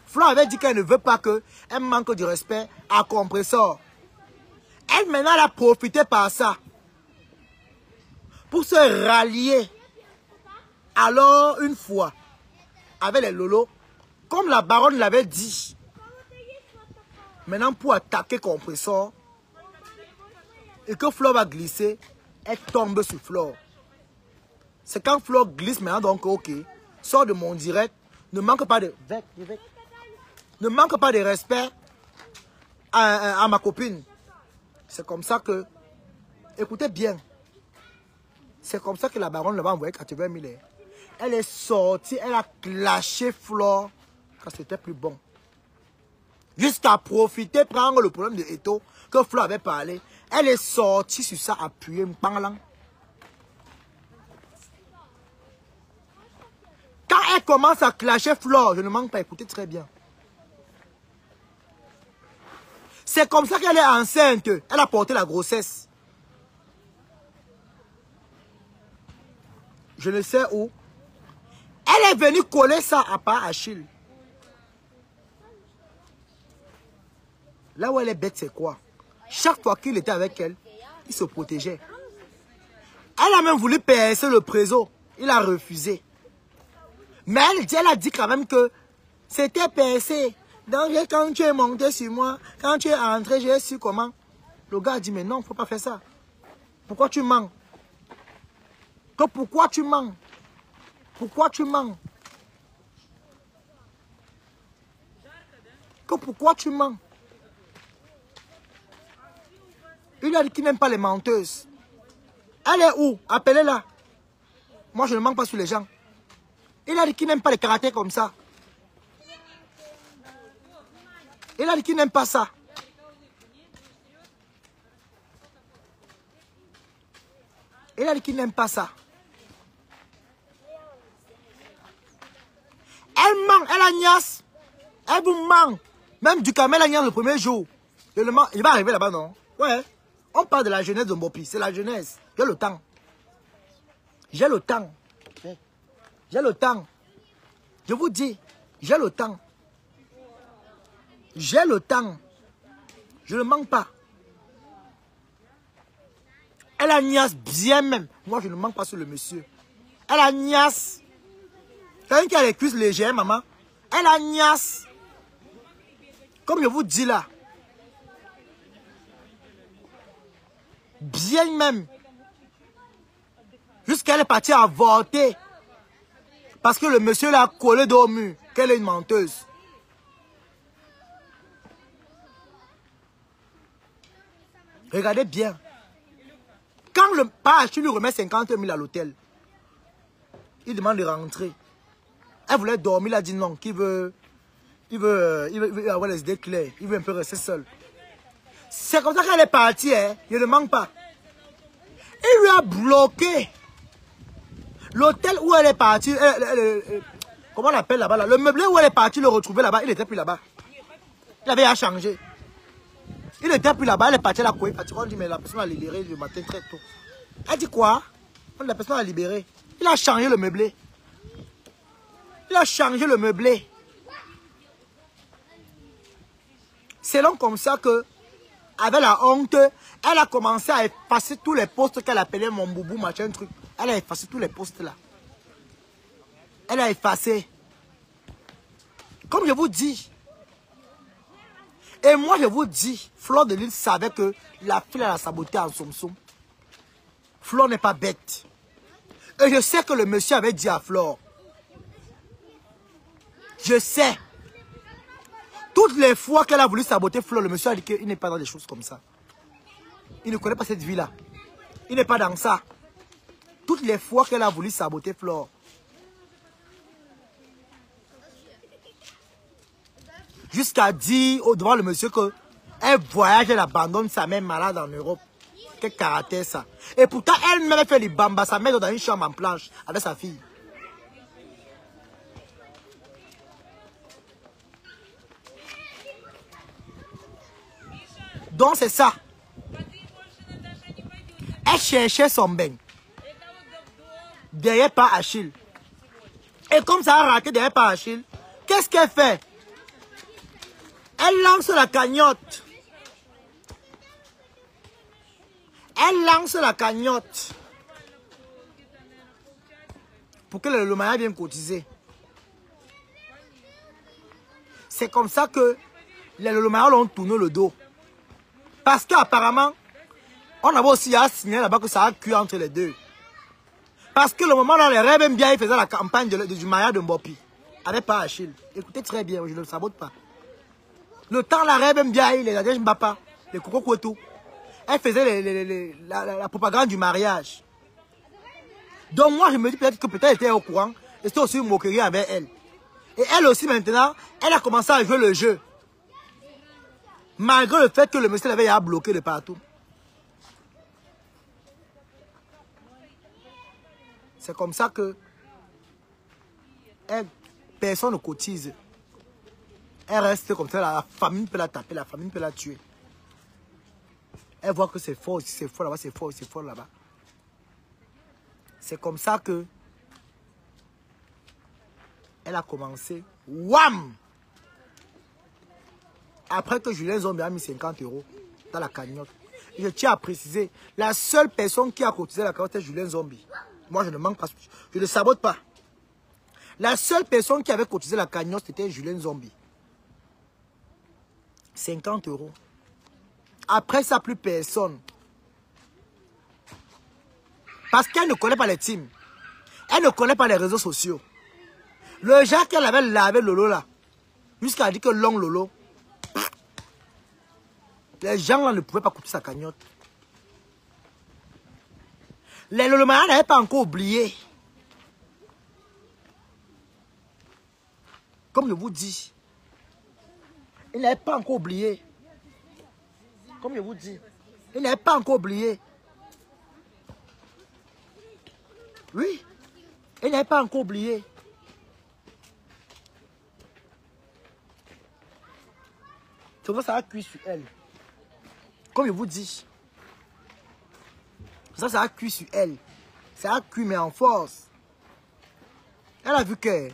Fleur avait dit qu'elle ne veut pas qu'elle manque du respect à compresseur. Elle maintenant elle a profité par ça. Pour se rallier. Alors une fois, avec les lolos, comme la baronne l'avait dit, maintenant pour attaquer compresseur, et que Fleur va glisser, elle tombe sur Fleur. C'est quand Fleur glisse maintenant, donc ok, sort de mon direct, ne manque pas de respect à ma copine. C'est comme ça que, écoutez bien, c'est comme ça que la baronne va envoyer 80 000. Elle est sortie, elle a clashé Fleur quand c'était plus bon. Jusqu'à profiter, prendre le problème de Eto que Fleur avait parlé. Elle est sortie sur ça, appuyée, m'panglang. Quand elle commence à clasher Fleur, je ne manque pas, écoutez très bien. C'est comme ça qu'elle est enceinte. Elle a porté la grossesse. Je ne sais où. Elle est venue coller ça à part Achille. Là où elle est bête, c'est quoi? Chaque fois qu'il était avec elle, il se protégeait. Elle a même voulu percer le préso. Il a refusé. Mais elle a dit quand même que c'était percé. Donc quand tu es monté sur moi, quand tu es entré, j'ai su comment. Le gars a dit, mais non, il ne faut pas faire ça. Pourquoi tu mens? Que pourquoi tu mens? Pourquoi tu mens? Que pourquoi tu mens? Il a dit qu'il n'aime pas les menteuses. Elle est où? Appelez-la. Moi, je ne mens pas sur les gens. Il a dit qu'il n'aime pas les caractères comme ça. Il a dit qu'il n'aime pas ça. Il a dit qu'il n'aime pas ça. Elle ment, elle agnace. Elle vous ment. Même du camel agnace le premier jour. Il va arriver là-bas, non? Ouais. On parle de la jeunesse de Mbopi. C'est la jeunesse. Il y a le temps. J'ai le temps. J'ai le temps. Je vous dis, j'ai le temps. J'ai le temps. Je ne manque pas. Elle a niasse bien même. Moi, je ne manque pas sur le monsieur. Elle a niasse. Quelqu'un qui a les cuisses légères, maman. Elle a niasse. Comme je vous dis là. Bien même. Jusqu'à elle est partie avorter. Parce que le monsieur l'a collé au mur. Qu'elle est une menteuse. Regardez bien. Quand le page lui remet 50 000 à l'hôtel, il demande de rentrer. Elle voulait dormir, il a dit non, qu'il veut avoir les idées claires. Il veut un peu rester seul. C'est comme ça qu'elle est partie, hein. Je ne manque pas. Il lui a bloqué l'hôtel où elle est partie. Comment on l'appelle là-bas là? Le meublé où elle est partie, le retrouver là-bas, il n'était plus là-bas. Il avait à changer. Il n'était plus là-bas, elle est partie à la couille. On dit, mais la personne a libéré le matin très tôt. Elle dit quoi? La personne a libéré. Il a changé le meublé. Il a changé le meublé. C'est donc comme ça que, avec la honte, elle a commencé à effacer tous les postes qu'elle appelait mon boubou, machin truc. Elle a effacé tous les postes là. Elle a effacé. Comme je vous dis. Et moi je vous dis, Fleur de Lys savait que la fille elle a saboté en soum-soum. Fleur n'est pas bête. Et je sais que le monsieur avait dit à Fleur. Je sais. Toutes les fois qu'elle a voulu saboter Fleur, le monsieur a dit qu'il n'est pas dans des choses comme ça. Il ne connaît pas cette vie-là. Il n'est pas dans ça. Toutes les fois qu'elle a voulu saboter Fleur. Jusqu'à dire devant le monsieur qu'elle voyage, elle abandonne sa mère malade en Europe. Quel caractère ça. Et pourtant, elle-même fait les bambas, sa mère dans une chambre en planche avec sa fille. Donc c'est ça. Elle cherchait son bain. Derrière par Achille. Et comme ça a raté derrière par Achille, qu'est-ce qu'elle fait? Elle lance la cagnotte. Elle lance la cagnotte. Pour que le mariage vienne cotiser. C'est comme ça que les mariage ont tourné le dos. Parce qu'apparemment, on avait aussi signé là-bas que ça a cuit entre les deux. Parce que le moment où les rêves bien, ils faisaient la campagne du mariage de Mbopi. Avec pas Achille. Écoutez très bien, je ne le sabote pas. Le temps, la rêve bien, les Adèche Mbapa, les Coco Kouetou. Elle faisait la propagande du mariage. Donc moi, je me dis peut-être elle était au courant. Et c'était aussi une moquerie avec elle. Et elle aussi maintenant, elle a commencé à jouer le jeu. Malgré le fait que le monsieur l'avait bloqué de partout. C'est comme ça que personne ne cotise. Elle reste comme ça, la famille peut la taper, la famille peut la tuer. Elle voit que c'est fort, c'est fort là-bas, c'est fort là-bas. C'est comme ça que elle a commencé. Wham! Après que Julien Zombie a mis 50 € dans la cagnotte. Et je tiens à préciser, la seule personne qui a cotisé la cagnotte est Julien Zombie. Moi, je ne manque pas, je ne sabote pas. La seule personne qui avait cotisé la cagnotte, c'était Julien Zombie. 50 €. Après ça, plus personne. Parce qu'elle ne connaît pas les teams. Elle ne connaît pas les réseaux sociaux. Le genre qu'elle avait lavé Lolo là, jusqu'à dire que long Lolo, les gens là ne pouvaient pas coûter sa cagnotte. Les Lolomaïens n'avaient pas encore oublié. Comme je vous dis, ils n'avaient pas encore oublié. Comme je vous dis, ils n'avaient pas encore oublié. Oui, ils n'avaient pas encore oublié. C'est pour ça que ça a cuit sur elle. Comme je vous dis. Ça a cuit sur elle. Ça a cuit, mais en force. Elle a vu que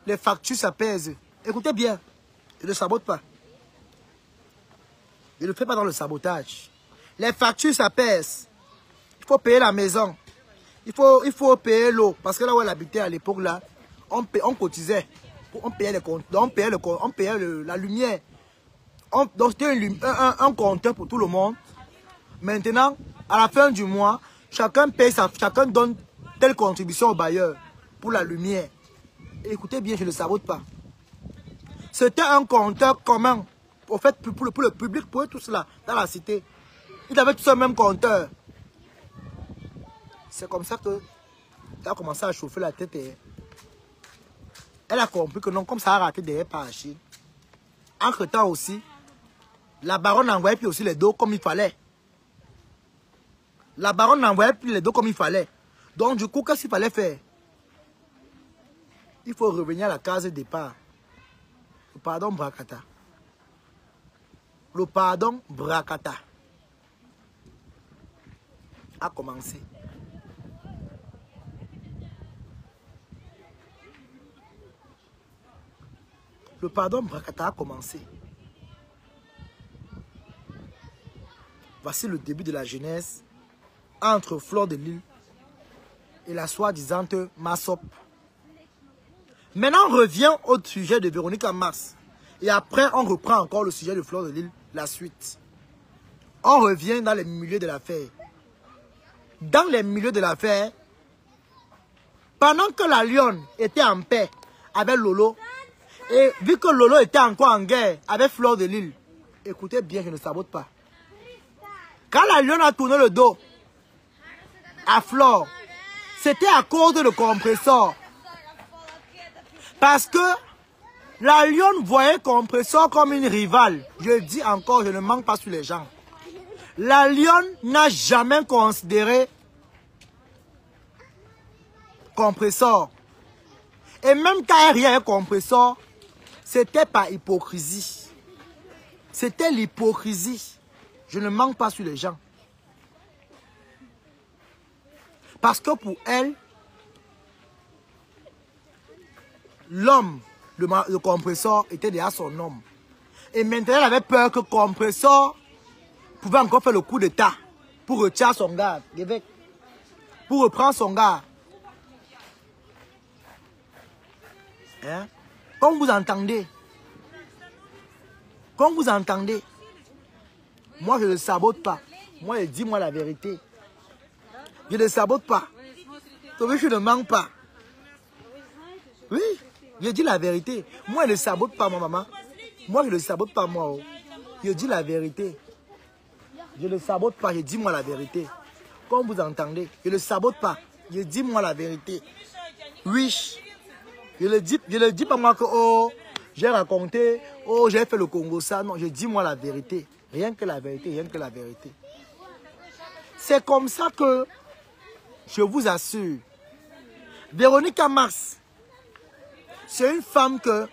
les factures, ça pèse. Écoutez bien, je ne sabote pas. Je ne fais pas dans le sabotage. Les factures, ça pèse. Il faut payer la maison. Il faut payer l'eau. Parce que là où elle habitait à l'époque, là, on cotisait. On payait les comptes. On payait la lumière. Donc c'était un compteur pour tout le monde. Maintenant, à la fin du mois, chacun paye chacun donne telle contribution au bailleur pour la lumière. Et écoutez bien, je ne le sabote pas. C'était un compteur commun. Au fait, pour le public, pour eux tous là, dans la cité. Ils avaient tous le même compteur. C'est comme ça que elle a commencé à chauffer la tête. Et elle a compris que non, comme ça a raté derrière par Achille. Entre temps aussi, la baronne n'envoyait plus aussi les dos comme il fallait. La baronne n'envoyait plus les dos comme il fallait. Donc du coup, qu'est-ce qu'il fallait faire? Il faut revenir à la case de départ. Le pardon Brakata. Le pardon Brakata a commencé. Le pardon Brakata a commencé. Voici le début de la jeunesse entre Fleur de Lys et la soi-disant Massop. Maintenant, on revient au sujet de Véronique Mars. Et après, on reprend encore le sujet de Fleur de Lys, la suite. On revient dans les milieux de l'affaire. Dans les milieux de l'affaire, pendant que la Lionne était en paix avec Lolo, et vu que Lolo était encore en guerre avec Fleur de Lys, écoutez bien, je ne sabote pas. Quand la Lionne a tourné le dos à Fleur, c'était à cause de le compresseur. Parce que la Lionne voyait Compresseur comme une rivale. Je dis encore, je ne manque pas sur les gens. La Lionne n'a jamais considéré Compresseur. Et même quand elle riait avec Compresseur, c'était par hypocrisie. C'était l'hypocrisie. Je ne manque pas sur les gens. Parce que pour elle, l'homme, le Compresseur, était déjà son homme. Et maintenant, elle avait peur que Compresseur pouvait encore faire le coup d'état pour retirer son gars, pour reprendre son gars. Hein? Comme vous entendez, moi je ne sabote pas. Moi je dis moi la vérité. Je ne sabote pas. Je ne manque pas. Oui, je dis la vérité. Moi je ne sabote pas, ma maman. Moi je ne sabote pas, moi. Je dis la vérité. Je ne sabote pas, je dis moi la vérité. Comme vous entendez, je ne sabote pas. Je dis moi la vérité. Oui. Je ne dis pas moi que oh, j'ai raconté, oh, j'ai fait le Congo ça. Non, je dis moi la vérité. Rien que la vérité, rien que la vérité. C'est comme ça que je vous assure. Véronique Mars, c'est une femme que...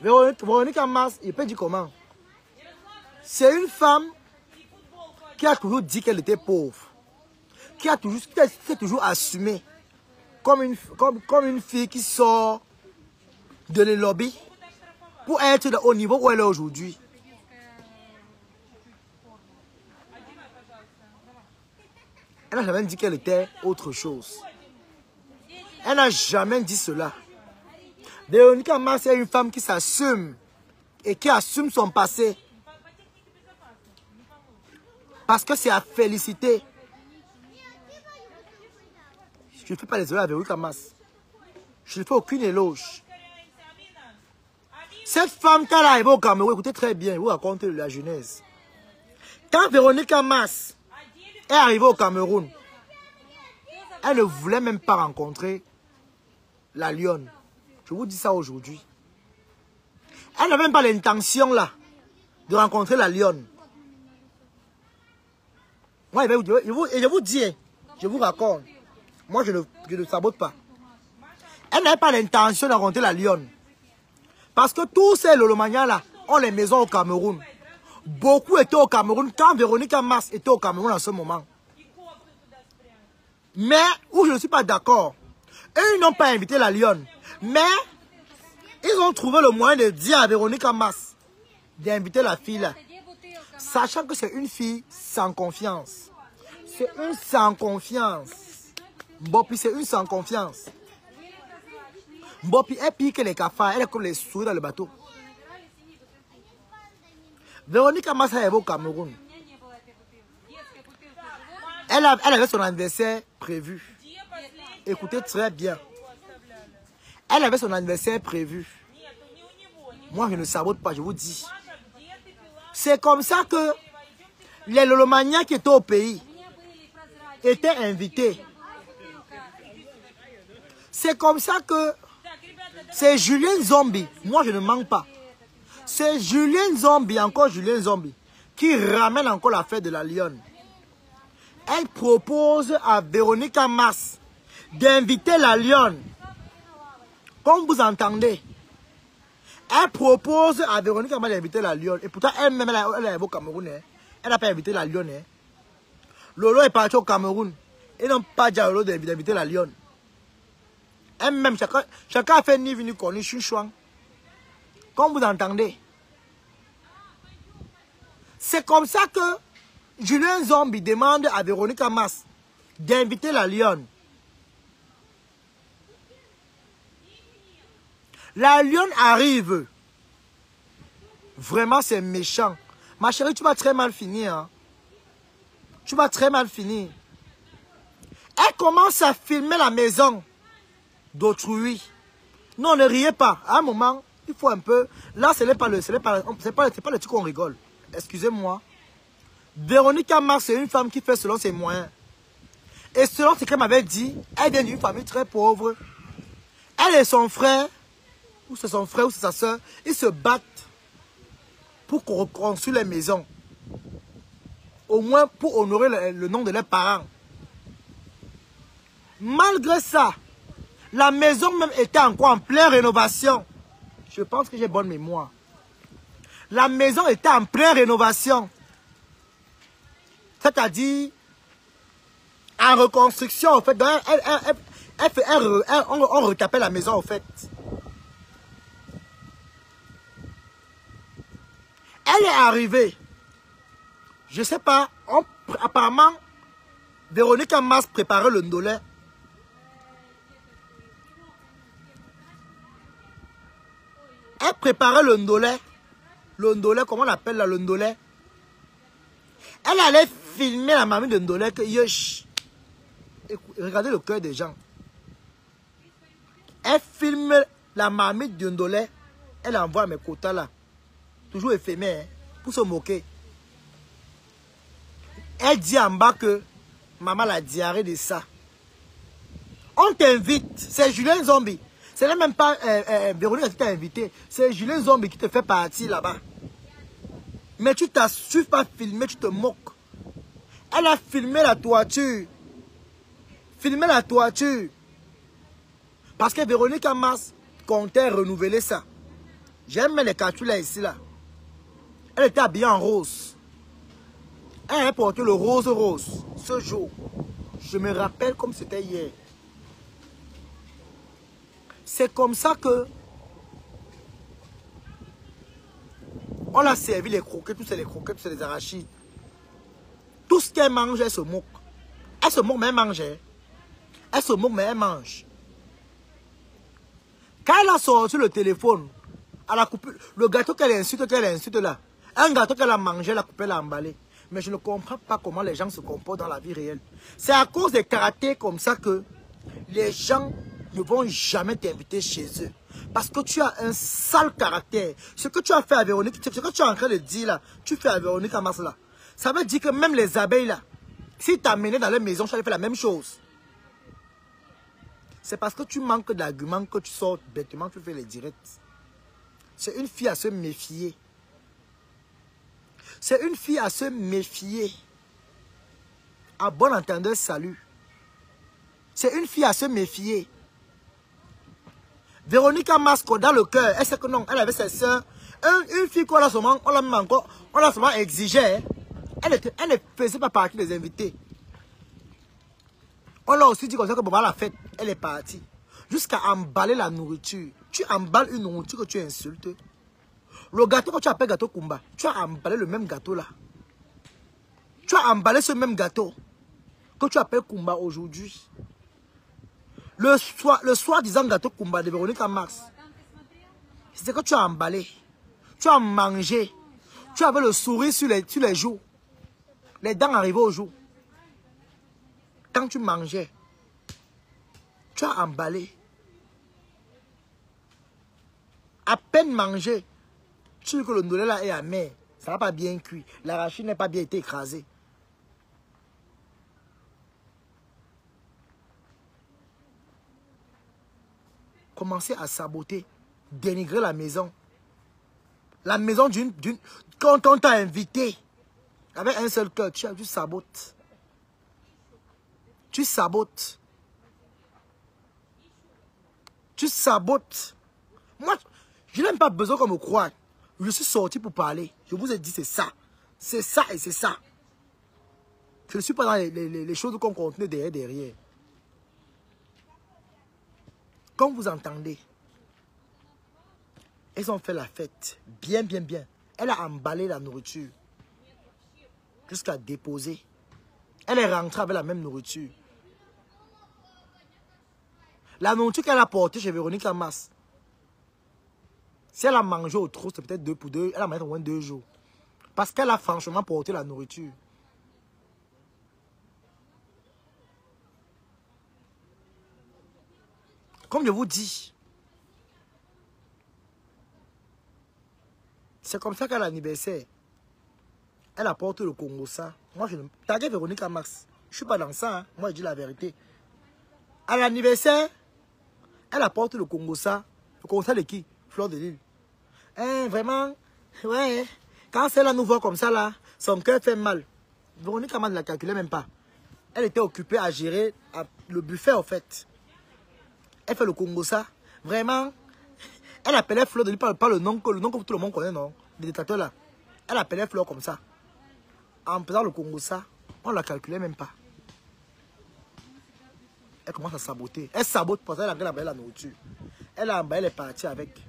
Véronique Mars, il peut dire comment? C'est une femme qui a toujours dit qu'elle était pauvre. Qui s'est toujours assumée comme une fille qui sort de les lobbies pour être au niveau où elle est aujourd'hui. Elle n'a jamais dit qu'elle était autre chose. Elle n'a jamais dit cela. Véronique Mars est une femme qui s'assume et qui assume son passé. Parce que c'est à féliciter. Je ne fais pas les éloges à Véronique Mars. Je ne fais aucune éloge. Cette femme, quand elle est arrivée au Cameroun, écoutez très bien, je vous raconte la genèse. Quand Véronique Mars est arrivée au Cameroun, elle ne voulait même pas rencontrer la Lionne. Je vous dis ça aujourd'hui. Elle n'a même pas l'intention là de rencontrer la Lionne. Moi, je vous dis, je vous raconte. Moi, je ne sabote pas. Elle n'avait pas l'intention de rencontrer la Lionne. Parce que tous ces Lolomaniens là ont les maisons au Cameroun. Beaucoup étaient au Cameroun quand Véronique Mars était au Cameroun en ce moment. Mais où je ne suis pas d'accord. Eux, ils n'ont pas invité la lionne. Mais ils ont trouvé le moyen de dire à Véronique Amas d'inviter la fille là. Sachant que c'est une fille sans confiance. C'est une sans confiance. Bopi, c'est une sans confiance. Bopi, elle pique les cafards, elle est comme les souris dans le bateau. Véronique Amas est au Cameroun. Elle avait son anniversaire prévu. Écoutez très bien. Elle avait son anniversaire prévu. Moi, je ne sabote pas, je vous dis. C'est comme ça que les lolomaniens qui étaient au pays étaient invités. C'est comme ça que c'est Julien Zombie. Moi, je ne manque pas. C'est Julien Zombie, encore Julien Zombie, qui ramène encore la fête de la lionne. Elle propose à Véronique Amas d'inviter la lionne. Comme vous entendez, elle propose à Véronique Amas d'inviter la lionne. Et pourtant, elle-même, elle est au Cameroun. Hein. Elle n'a pas invité la lionne. Hein. Lolo est parti au Cameroun. Ils n'ont pas dit à Lolo d'inviter la lionne. Elle-même, chacun a fait ni venu connu chouchouang. Comme vous entendez. C'est comme ça que Julien Zombie demande à Véronique Amas d'inviter la lionne. La lionne arrive. Vraiment, c'est méchant. Ma chérie, tu vas très mal finir. Hein? Tu vas très mal finir. Elle commence à filmer la maison d'autrui. Non, ne riez pas. À un moment, il faut un peu... Là, ce n'est pas le truc qu'on rigole. Excusez-moi. Véronique Amas, c'est une femme qui fait selon ses moyens. Et selon ce qu'elle m'avait dit, elle vient d'une famille très pauvre. Elle et son frère, ou c'est son frère ou c'est sa soeur, ils se battent pour reconstruire les maisons. Au moins pour honorer le nom de leurs parents. Malgré ça, la maison même était encore en pleine rénovation. Je pense que j'ai bonne mémoire. La maison était en pleine rénovation. C'est-à-dire, en reconstruction, en fait, on retapait la maison, en fait. Elle est arrivée. Je ne sais pas, apparemment, Véronique Amas préparait le ndolé. Elle préparait le ndolé. Le ndolé, comment on appelle là, le ndolé? Elle allait filmer la mamie de ndolé que yosh. Regardez le cœur des gens. Elle filme la mamie de ndolé. Elle envoie mes quotas là. Toujours éphémère, hein, pour se moquer. Elle dit en bas que maman a la diarrhée de ça. On t'invite. C'est Julien Zombie. Ce n'est même pas Véronique qui t'a invité. C'est Julien Zombie qui te fait partir là-bas. Mais tu t'assumes pas filmer, tu te moques. Elle a filmé la toiture. Filmé la toiture. Parce que Véronique Amas comptait renouveler ça. J'aime les cartouches là ici là. Elle était habillée en rose. Elle a porté le rose ce jour. Je me rappelle comme c'était hier. C'est comme ça que on a servi les croquettes, tous c'est les croquettes, tous c'est les arachides. Tout ce qu'elle mange, elle se moque. Elle se moque, mais elle mange. Elle se moque, mais elle mange. Quand elle a sorti le téléphone, elle a coupé le gâteau qu'elle insulte là. Un gâteau qu'elle a mangé, elle a coupé, elle a emballé. Mais je ne comprends pas comment les gens se comportent dans la vie réelle. C'est à cause des caractères comme ça que les gens ne vont jamais t'inviter chez eux. Parce que tu as un sale caractère. Ce que tu as fait à Véronique, ce que tu es en train de dire là, tu fais à Véronique Amas là. Ça veut dire que même les abeilles là, si tu as mené dans leur maison, tu allais faire la même chose. C'est parce que tu manques d'arguments que tu sors bêtement, tu fais les directs. C'est une fille à se méfier. C'est une fille à se méfier. À bon entendeur, salut. C'est une fille à se méfier. Véronique Amas, dans le cœur, elle sait que non, elle avait ses soeurs. Une fille qu'on a seulement, on l'a seulement exigé. Elle ne faisait pas partie des invités. On l'a aussi dit comme ça que Boba la fête, elle est partie. Jusqu'à emballer la nourriture. Tu emballes une nourriture que tu insultes. Le gâteau que tu appelles gâteau Kumba, tu as emballé le même gâteau là. Tu as emballé ce même gâteau que tu appelles Kumba aujourd'hui. Le soi-disant gâteau Kumba de Véronique Mars, c'est que tu as emballé. Tu as mangé. Tu avais le sourire sur les joues. Les dents arrivaient au jour. Quand tu mangeais, tu as emballé. À peine mangé, tu dis que le noulé là est amer. Ça n'a pas bien cuit. L'arachide n'a pas bien été écrasé. Commencez à saboter, dénigrer la maison. La maison d'une... Quand on t'a invité, avec un seul cœur, tu sabotes. Tu sabotes. Tu sabotes. Moi, je n'ai même pas besoin qu'on me croie. Je suis sorti pour parler. Je vous ai dit c'est ça. C'est ça et c'est ça. Je ne suis pas dans les choses qu'on contenait derrière. Comme vous entendez, elles ont fait la fête. Bien. Elle a emballé la nourriture. Jusqu'à déposer. Elle est rentrée avec la même nourriture. La nourriture qu'elle a portée chez Véronique Mars. Si elle a mangé au trou, c'est peut-être 2 pour 2. Elle a mangé au moins 2 jours. Parce qu'elle a franchement porté la nourriture. Comme je vous dis, c'est comme ça qu'à l'anniversaire, elle apporte le Congo ça. Moi, je ne... Taguez Véronique Mars. Je ne suis pas dans ça. Hein. Moi, je dis la vérité. À l'anniversaire, elle apporte le Congo ça. Le Congo ça de qui? Fleur de Lille. Vraiment, ouais. Quand celle-là nous voit comme ça, là, son cœur fait mal. Véronique Mars ne la calculait même pas. Elle était occupée à gérer le buffet, en fait. Elle fait le Congo ça. Vraiment, elle appelait Fleur de Lille par le nom que tout le monde connaît, non? Les détracteurs là. Elle appelait Fleur comme ça. En faisant le Congo ça, on ne la calculait même pas. Elle commence à saboter. Elle sabote parce qu'elle a emballé la nourriture. Elle a emballé les parties avec.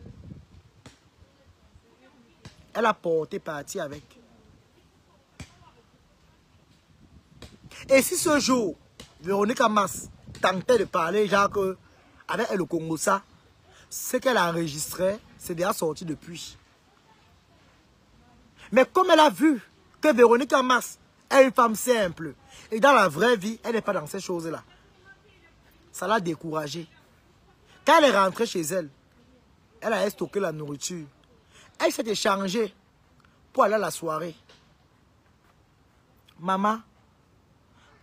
Elle a porté partie avec. Et si ce jour, Véronique Mars tentait de parler, genre que, avec elle le Congo ça, ce qu'elle a enregistré, c'est déjà sorti depuis. Mais comme elle a vu que Véronique Mars est une femme simple, et dans la vraie vie, elle n'est pas dans ces choses-là, ça l'a découragée. Quand elle est rentrée chez elle, elle a stocké la nourriture. Elle s'est échangée pour aller à la soirée. Maman,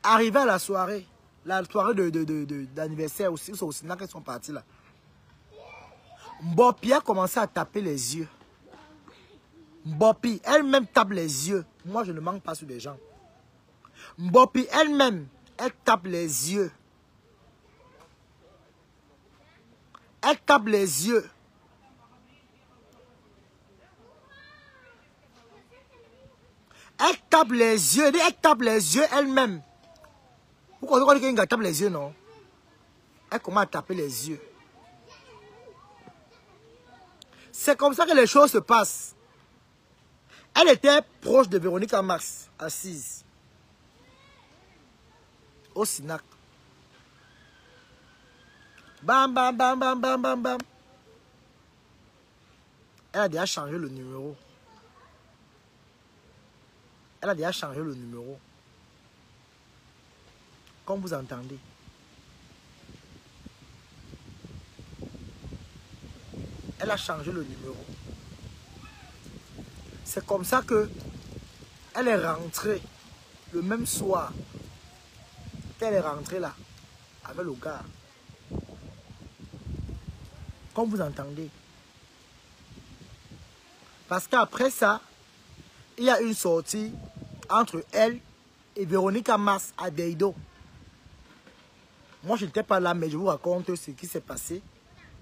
arrivée à la soirée d'anniversaire aussi, c'est aussi là qu'elles sont parties là. Mbopi a commencé à taper les yeux. Mbopi, elle-même tape les yeux. Moi, je ne manque pas sur les gens. Mbopi, elle-même, elle tape les yeux. Elle tape les yeux. Elle tape les yeux. Elle tape les yeux elle-même. Pourquoi on dit qu'elle tape les yeux, non? Elle commence à taper les yeux. C'est comme ça que les choses se passent. Elle était proche de Véronique Mars, assise. Au Sinac. Bam, bam, bam, bam, bam, bam, bam. Elle a déjà changé le numéro. Elle a déjà changé le numéro. Comme vous entendez. Elle a changé le numéro. C'est comme ça que elle est rentrée le même soir qu'elle est rentrée là avec le gars. Comme vous entendez. Parce qu'après ça, il y a une sortie entre elle et Véronique Mars à Deido. Moi, je n'étais pas là, mais je vous raconte ce qui s'est passé.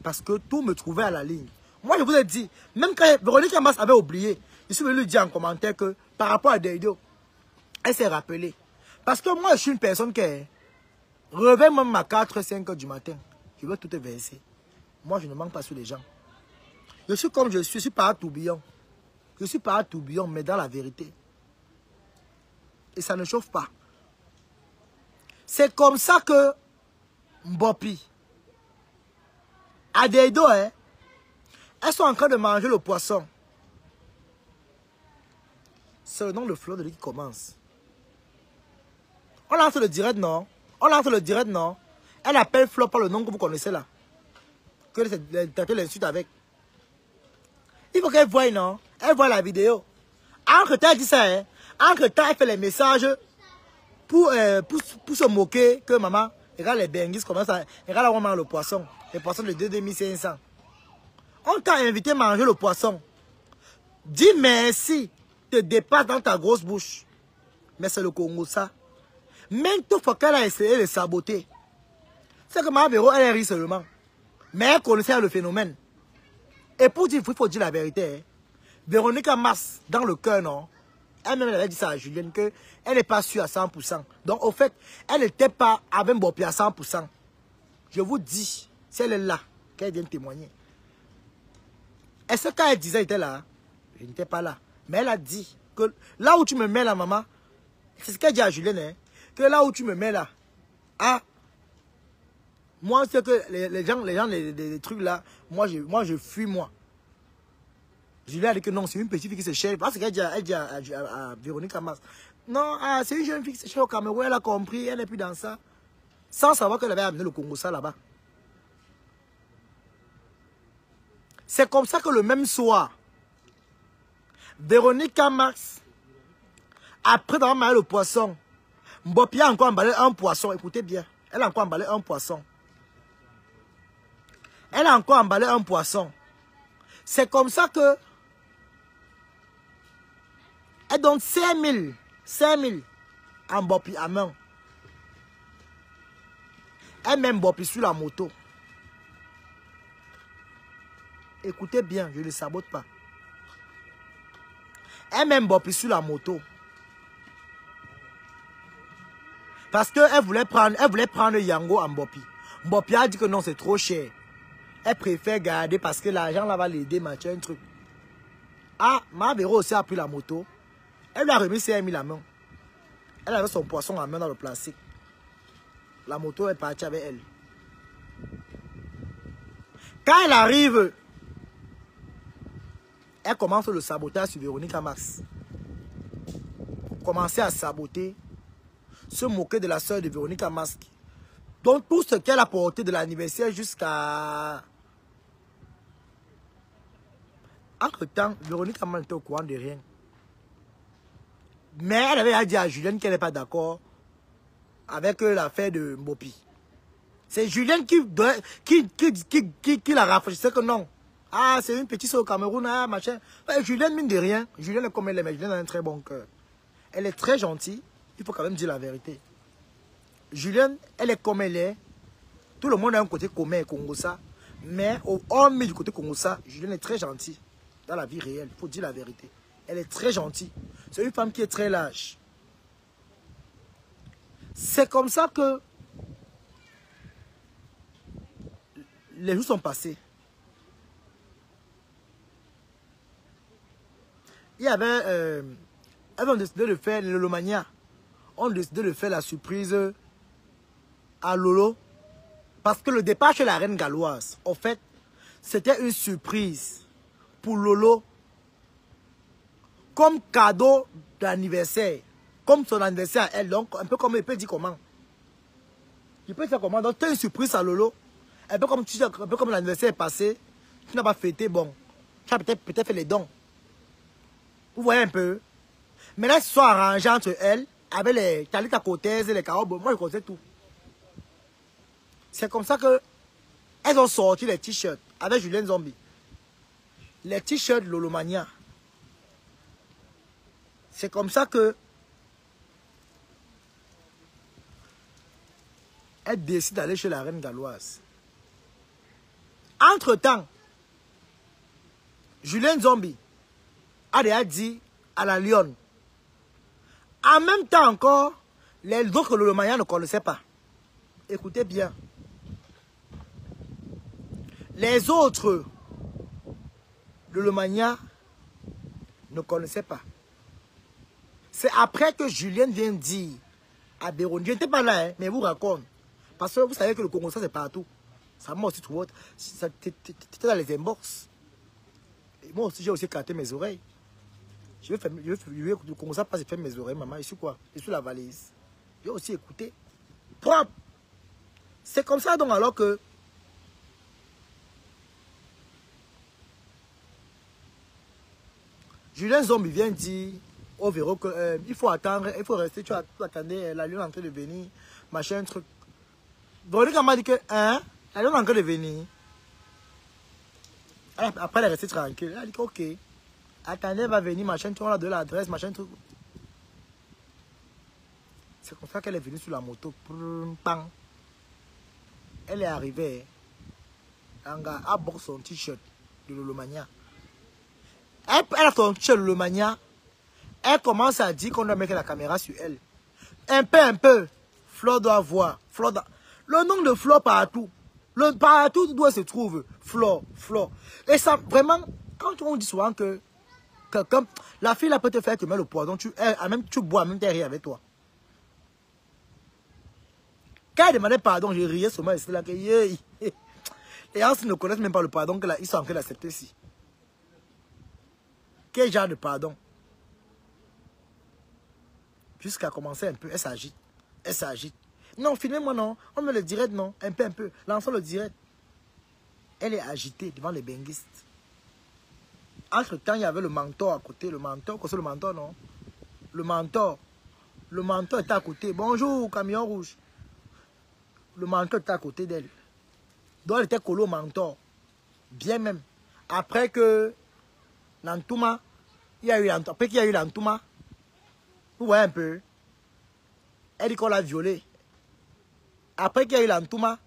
Parce que tout me trouvait à la ligne. Moi, je vous ai dit, même quand Véronique Mars avait oublié, je suis venu lui dire en commentaire que par rapport à Deido, elle s'est rappelée. Parce que moi, je suis une personne qui est Réveille même à 4, 5 heures du matin. Je veux tout te verser. Moi, je ne manque pas sur les gens. Je suis comme je suis pas un tourbillon. Je suis pas un tourbillon, mais dans la vérité. Et ça ne chauffe pas. C'est comme ça que Mbopi, Adeido, hein, elles sont en train de manger le poisson. C'est le nom de Fleur de Lys qui commence. On lance le direct, non? On lance le direct, non? Elle appelle Fleur par le nom que vous connaissez là. Que l'insulte avec. Il faut qu'elle voie, non? Elle voit la vidéo. Entre temps, elle dit ça, hein? Entre temps, elle fait les messages pour se moquer que maman, regarde les benguis comme ça. Regarde là où on mange le poisson. Le poisson de 2500. On t'a invité à manger le poisson. Dis merci. Te dépasse dans ta grosse bouche. Mais c'est le Congo, ça. Même toute fois qu'elle a essayé de saboter. C'est que ma Véro, elle rit seulement. Mais elle connaissait le phénomène. Et pour dire, il faut dire la vérité. Hein. Véronique Mars, dans le cœur, non? Elle-même, elle avait dit ça à Julienne, qu'elle n'est pas sûre à 100%. Donc, au fait, elle n'était pas avec Mbopi à 100%. Je vous dis, si elle est là, qu'elle vienne témoigner. Est-ce que quand elle disait, elle était là? Je n'étais pas là. Mais elle a dit que là où tu me mets là, maman, c'est ce qu'elle dit à Julienne, hein, que là où tu me mets là, ah, moi, c'est que les trucs là, moi, je fuis, moi. Julienne a dit que non, c'est une petite fille qui se cherche. Parce qu'elle dit à Véronique Mars. Non, ah, c'est une jeune fille qui se cherche au Cameroun, elle a compris, elle n'est plus dans ça. Sans savoir qu'elle avait amené le Congo ça là-bas. C'est comme ça que le même soir, Véronique Mars, après d'avoir mangé le poisson, Mbopi a encore emballé un poisson. Écoutez bien, elle a encore emballé un poisson. Elle a encore emballé un poisson. C'est comme ça que elle donne 5000 à Mbopi à main. Elle met Mbopi sur la moto. Écoutez bien, je ne le sabote pas. Elle met Mbopi sur la moto. Parce qu'elle voulait prendre Yango à Mbopi. Mbopi a dit que non, c'est trop cher. Elle préfère garder parce que l'argent là va l'aider, machin, un truc. Ah, ma Véro aussi a pris la moto. Elle lui a remis 5000 à main. Elle avait son poisson à main dans le plastique. La moto est partie avec elle. Quand elle arrive, elle commence le sabotage sur Véronique Mars. Commencer à saboter, se moquer de la soeur de Véronique Mars. Donc tout ce qu'elle a porté de l'anniversaire jusqu'à... Entre-temps, Véronique Mars n'était au courant de rien. Mais elle avait dit à Julienne qu'elle n'est pas d'accord avec l'affaire de Mbopi. C'est Julienne qui la rafraîchissait que non. Ah, c'est une petite soeur au Cameroun, ah, machin. Ouais, Julienne, mine de rien, Julienne est comme elle est, mais Julienne a un très bon cœur. Elle est très gentille, il faut quand même dire la vérité. Julienne, elle est comme elle est. Tout le monde a un côté commun et Congossa. Mais hormis du côté Congossa, Julienne est très gentille. Dans la vie réelle, il faut dire la vérité. Elle est très gentille. C'est une femme qui est très lâche. C'est comme ça que les jours sont passés. Il y avait... elles ont décidé de faire le Lolomania. On a décidé de faire la surprise à Lolo. Parce que le départ chez la reine galloise, en fait, c'était une surprise pour Lolo. Comme cadeau d'anniversaire. Comme son anniversaire à elle. Donc, un peu comme il peut dire comment. Il peut dire comment. Donc, tu as une surprise à Lolo. Un peu comme l'anniversaire est passé. Tu n'as pas fêté, bon. Tu as peut-être fait les dons. Vous voyez un peu. Mais là, ils se sont arrangés entre elles. Avec les Talita Cortez et les Carottes. Moi, je connais tout. C'est comme ça que elles ont sorti les t-shirts avec Julien Zombie. Les t-shirts Lolomania. C'est comme ça que elle décide d'aller chez la reine galloise. Entre-temps, Julien Zombie a déjà dit à la Lionne. En même temps encore, les autres Lolomania ne connaissaient pas. écoutez bien. Les autres, le Lomania, ne connaissaient pas. C'est après que Julien vient dire à Béron, je n'étais pas là, hein, mais vous raconte. Parce que vous savez que le Congo, ça c'est partout. Ça m'a aussi trouvé. T'étais dans les inbox. Et moi aussi, j'ai aussi écarté mes oreilles. Je vais le Congo, ça passe et faire mes oreilles, maman. Je suis quoi? Je suis la valise. J'ai aussi écouté. Propre. C'est comme ça donc alors que Julien Zombie vient dire au Véro que il faut attendre, il faut rester, tu attendais la lune en train de venir, machin, truc. Véronique m'a dit que, hein, la lune en train de venir. Après, elle est restée tranquille. Elle a dit que, ok, attendez, elle va venir, machin, tu vois, de l'adresse, machin, truc. C'est comme ça qu'elle est venue sur la moto. Pang. Elle est arrivée. Un gars a boxé son t-shirt de Lolomania. Elle a son t-shirt de Lolomania. Elle commence à dire qu'on doit mettre la caméra sur elle. Un peu. Flore doit voir. Le nom de Flore partout. Partout où elle se trouve. Flore. Et ça, vraiment, quand on dit souvent que comme la fille là peut te faire que le poison, tu bois, même derrière avec toi. Quand elle demandait pardon, je riais seulement et c'est là que les gens ne connaissent même pas le pardon qu'ils sont en train d'accepter ici. Quel genre de pardon? Jusqu'à commencer un peu, elle s'agite. Non, filmez-moi non, on me le direct non, un peu, lançons le direct. Elle est agitée devant les benguistes. Entre temps, il y avait le mentor à côté, le mentor, c'est le mentor non? Le mentor était à côté. Bonjour, camion rouge. Le mentor était à côté d'elle. Donc elle était collée au mentor. Bien même. Après que l'entouma, après qu'il y a eu l'entouma, vous voyez un peu, elle dit qu'on l'a violée. Après qu'il y a eu l'entouma,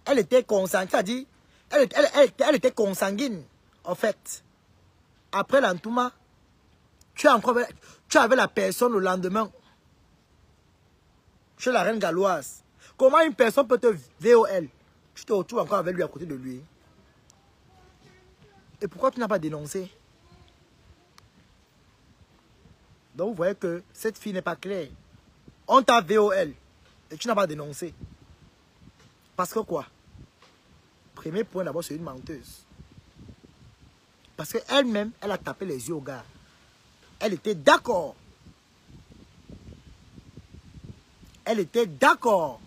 elle était consanguine, c'est-à-dire, elle était consanguine, en fait. Après l'entouma, tu avais la personne le lendemain, chez la reine galloise. Comment une personne peut te VOL? Tu te retrouves encore avec lui à côté de lui. Et pourquoi tu n'as pas dénoncé? Donc vous voyez que cette fille n'est pas claire. On t'a VOL et tu n'as pas dénoncé. Parce que quoi? Premier point d'abord, c'est une menteuse. Parce qu'elle-même, elle a tapé les yeux au gars. Elle était d'accord. Elle était d'accord.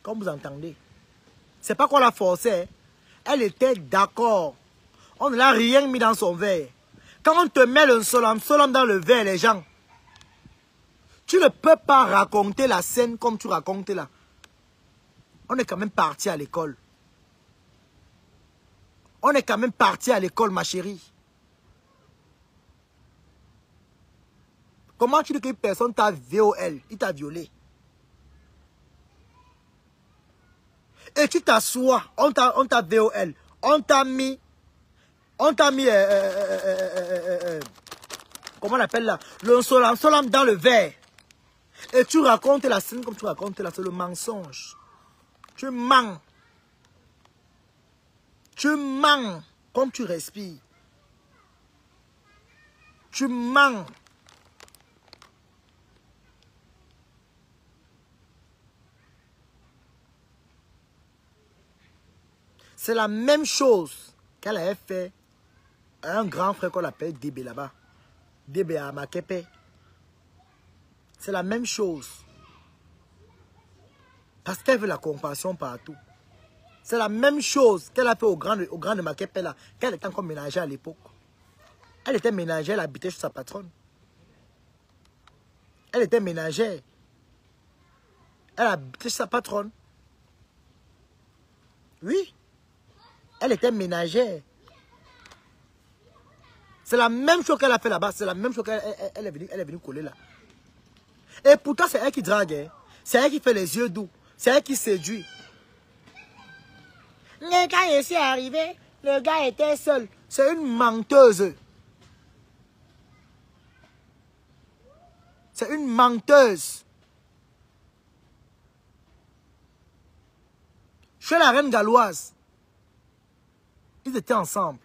Comme vous entendez. C'est pas qu'on l'a forcé. Elle était d'accord. On ne l'a rien mis dans son verre. Quand on te met le solam dans le verre, les gens, tu ne peux pas raconter la scène comme tu racontes là. On est quand même parti à l'école. On est quand même parti à l'école, ma chérie. Comment tu dis qu'une personne t'a VOL, il t'a violé? Et tu t'assois, on t'a VOL, on t'a mis, comment on appelle là, le solam dans le verre. Et tu racontes la scène comme tu racontes là, c'est le mensonge. Tu mens. Tu mens comme tu respires. Tu mens. C'est la même chose qu'elle avait fait à un grand frère qu'on appelle Débé là-bas. Débé à Makepe. C'est la même chose. Parce qu'elle veut la compassion partout. C'est la même chose qu'elle a fait au grand de Makepe là. Qu'elle était encore ménagère à l'époque. Elle était ménagère, elle habitait chez sa patronne. Elle était ménagère. Elle habitait chez sa patronne. Oui. Elle était ménagère. C'est la même chose qu'elle a fait là-bas. C'est la même chose qu'elle est venue coller là. Et pourtant, c'est elle qui drague. Hein. C'est elle qui fait les yeux doux. C'est elle qui séduit. Mais quand je suis arrivé, le gars était seul. C'est une menteuse. C'est une menteuse. Chez la reine galloise, ils étaient ensemble.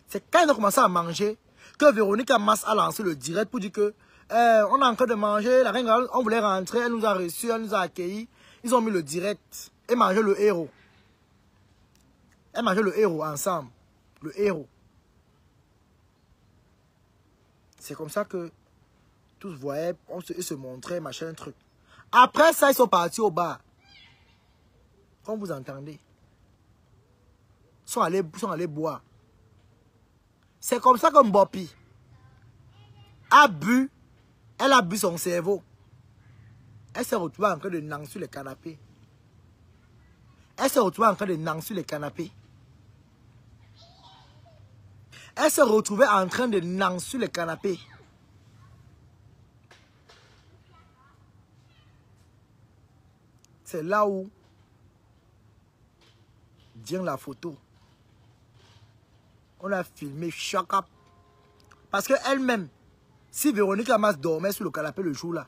C'est quand ils ont commencé à manger que Véronique Mars a lancé le direct pour dire que on est en train de manger, la reine galloise, on voulait rentrer, elle nous a reçus, elle nous a accueillis. Ils ont mis le direct et mangé le héros. Elle mangeait le héros ensemble. Le héros. C'est comme ça que tous voyaient, ils se montraient, machin, truc. Après ça, ils sont partis au bar. Comme vous entendez. Ils sont allés boire. C'est comme ça que Mbopi a bu. Elle a bu son cerveau. Elle s'est retrouvée en train de nanger sur le canapé. Elle s'est retrouvée en train de nanger sur le canapé. Elle se retrouvait en train de nanger sur le canapé. C'est là où vient la photo. On a filmé chaque up. Parce qu'elle-même, si Véronique Mars dormait sur le canapé le jour-là,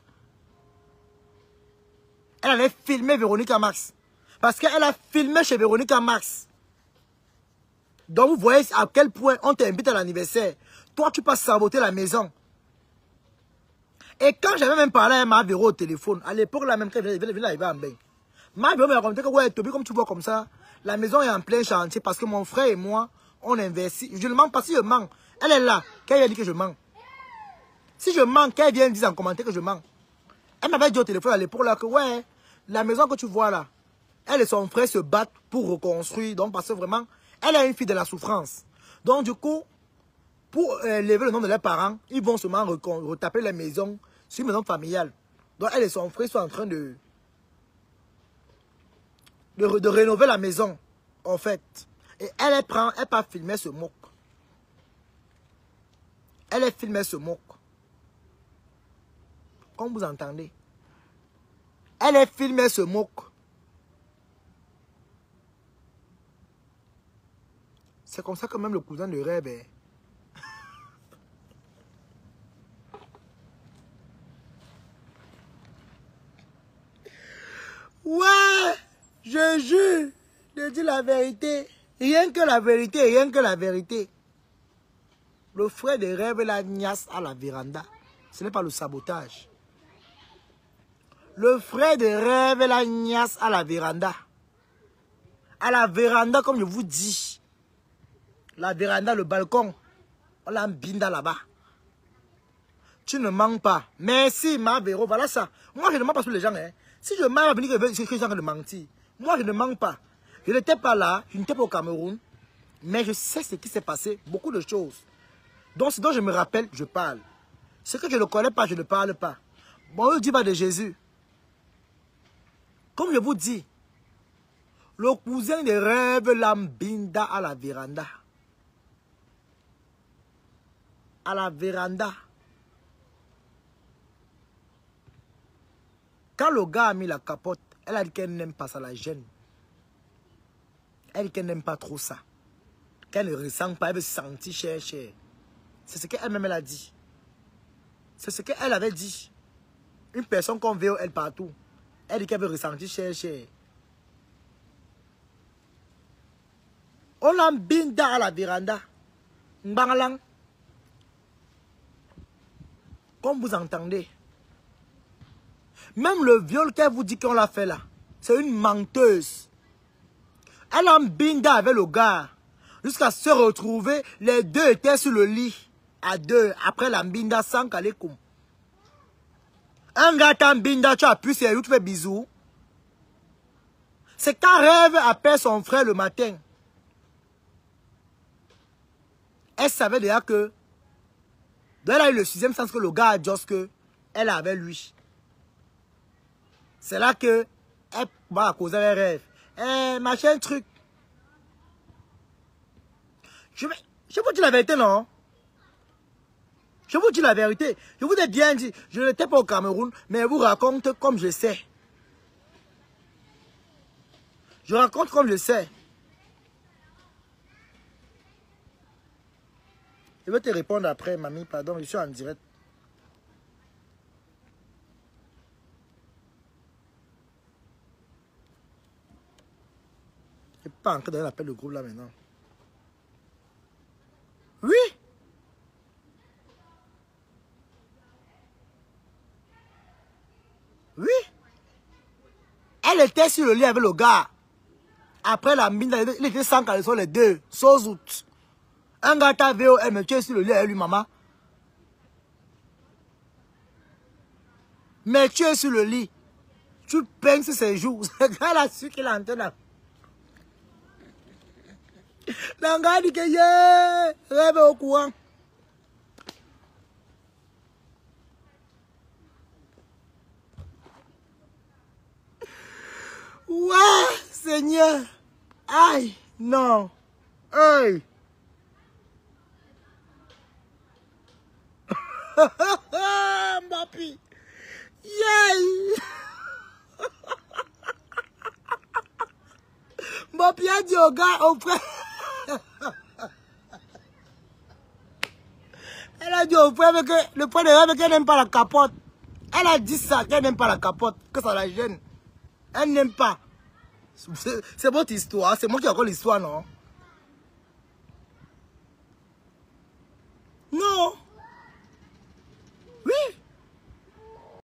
elle allait filmer Véronique Mars. Parce qu'elle a filmé chez Véronique Mars. Donc vous voyez à quel point on t'invite à l'anniversaire. Toi, tu passes saboter la maison. Et quand j'avais même parlé à ma Véro au téléphone, à l'époque, là même, quand elle venait d'arriver en bain, ma Véro m'a raconté que, ouais, Toby, comme tu vois comme ça, la maison est en plein chantier parce que mon frère et moi, on investit. Je ne mens pas si je mens. Elle est là. Quand elle dit que je mens. Si je mens, qu'elle vient dire en commentaire que je mens. Elle m'avait dit au téléphone à l'époque là que, ouais, la maison que tu vois là, elle et son frère se battent pour reconstruire. Donc, parce que vraiment, elle est une fille de la souffrance. Donc, du coup, pour lever le nom de leurs parents, ils vont seulement retaper la maison sur une maison familiale. Donc, elle et son frère sont en train de rénover la maison, en fait. Et elle part filmer, se moque. Elle est filmée, se moque. Comme vous entendez. Elle est filmée, se moque. C'est comme ça que même le cousin de rêve est. Ouais, je jure de dire la vérité. Rien que la vérité, rien que la vérité. Le frère de rêve la niasse à la véranda. Ce n'est pas le sabotage. Le frère de rêve la niasse à la véranda. À la véranda, comme je vous dis. La véranda, le balcon. On l'a binda là-bas. Tu ne mens pas. Merci, ma Véro. Voilà ça. Moi, je ne mens pas sur les gens. Hein. Si je mens, je vais venir que les gens de mentir. Moi, je ne mens pas. Je n'étais pas là. Je n'étais pas au Cameroun. Mais je sais ce qui s'est passé. Beaucoup de choses. Donc, ce dont je me rappelle, je parle. Ce que je ne connais pas, je ne parle pas. Bon, on dit pas de Jésus. Comme je vous dis, le cousin de rêve l'ambinda à la véranda. À la véranda. Quand le gars a mis la capote, elle a dit qu'elle n'aime pas ça, la gêne. Elle dit qu'elle n'aime pas trop ça. Qu'elle ne ressent pas, elle veut se sentir cher, cher. C'est ce qu'elle-même elle a dit. C'est ce qu'elle avait dit. Une personne qu'on veut, elle partout. Elle dit qu'elle veut ressentir cher, cher. On l'a binda à la véranda. Mbangalang. Comme vous entendez. Même le viol qu'elle vous dit qu'on l'a fait là, c'est une menteuse. Elle a binda avec le gars. Jusqu'à se retrouver, les deux étaient sur le lit. À deux, après la binda sans kalekoum. Un gars t'en binda, tu appuies sur lui, tu fais bisous. C'est quand Rêve appelle son frère le matin. Elle savait déjà que, elle a eu le sixième sens que le gars a dit que elle avait lui. C'est là que elle va causer avec Rêve. Machin truc. Je vous dis la vérité, non? Je vous dis la vérité. Je vous ai bien dit, je n'étais pas au Cameroun, mais je vous raconte comme je sais. Je raconte comme je sais. Je vais te répondre après, mamie, pardon, je suis en direct. Je ne peux pas entrer dans l'appel de groupe là maintenant. Oui. Oui. Elle était sur le lit avec le gars. Après la mine, il était sans caleçon les deux. Sauf août. Un gars t'a VOM, tu es sur le lit avec lui, maman. Mais tu es sur le lit. Tu peignes sur ses jours. Ce gars-là su qu'il est en train de... Le gars dit que yeah, rêve au courant. Ouais, Seigneur. Aïe, non. Aïe. Mbappé. Yeah. Mbappé a dit au gars, au frère. Elle a dit au frère que le point de rêve qu'elle n'aime pas la capote. Elle a dit ça, qu'elle n'aime pas la capote, que ça la gêne. Elle n'aime pas. C'est votre histoire, c'est moi qui raconte l'histoire, non? Non.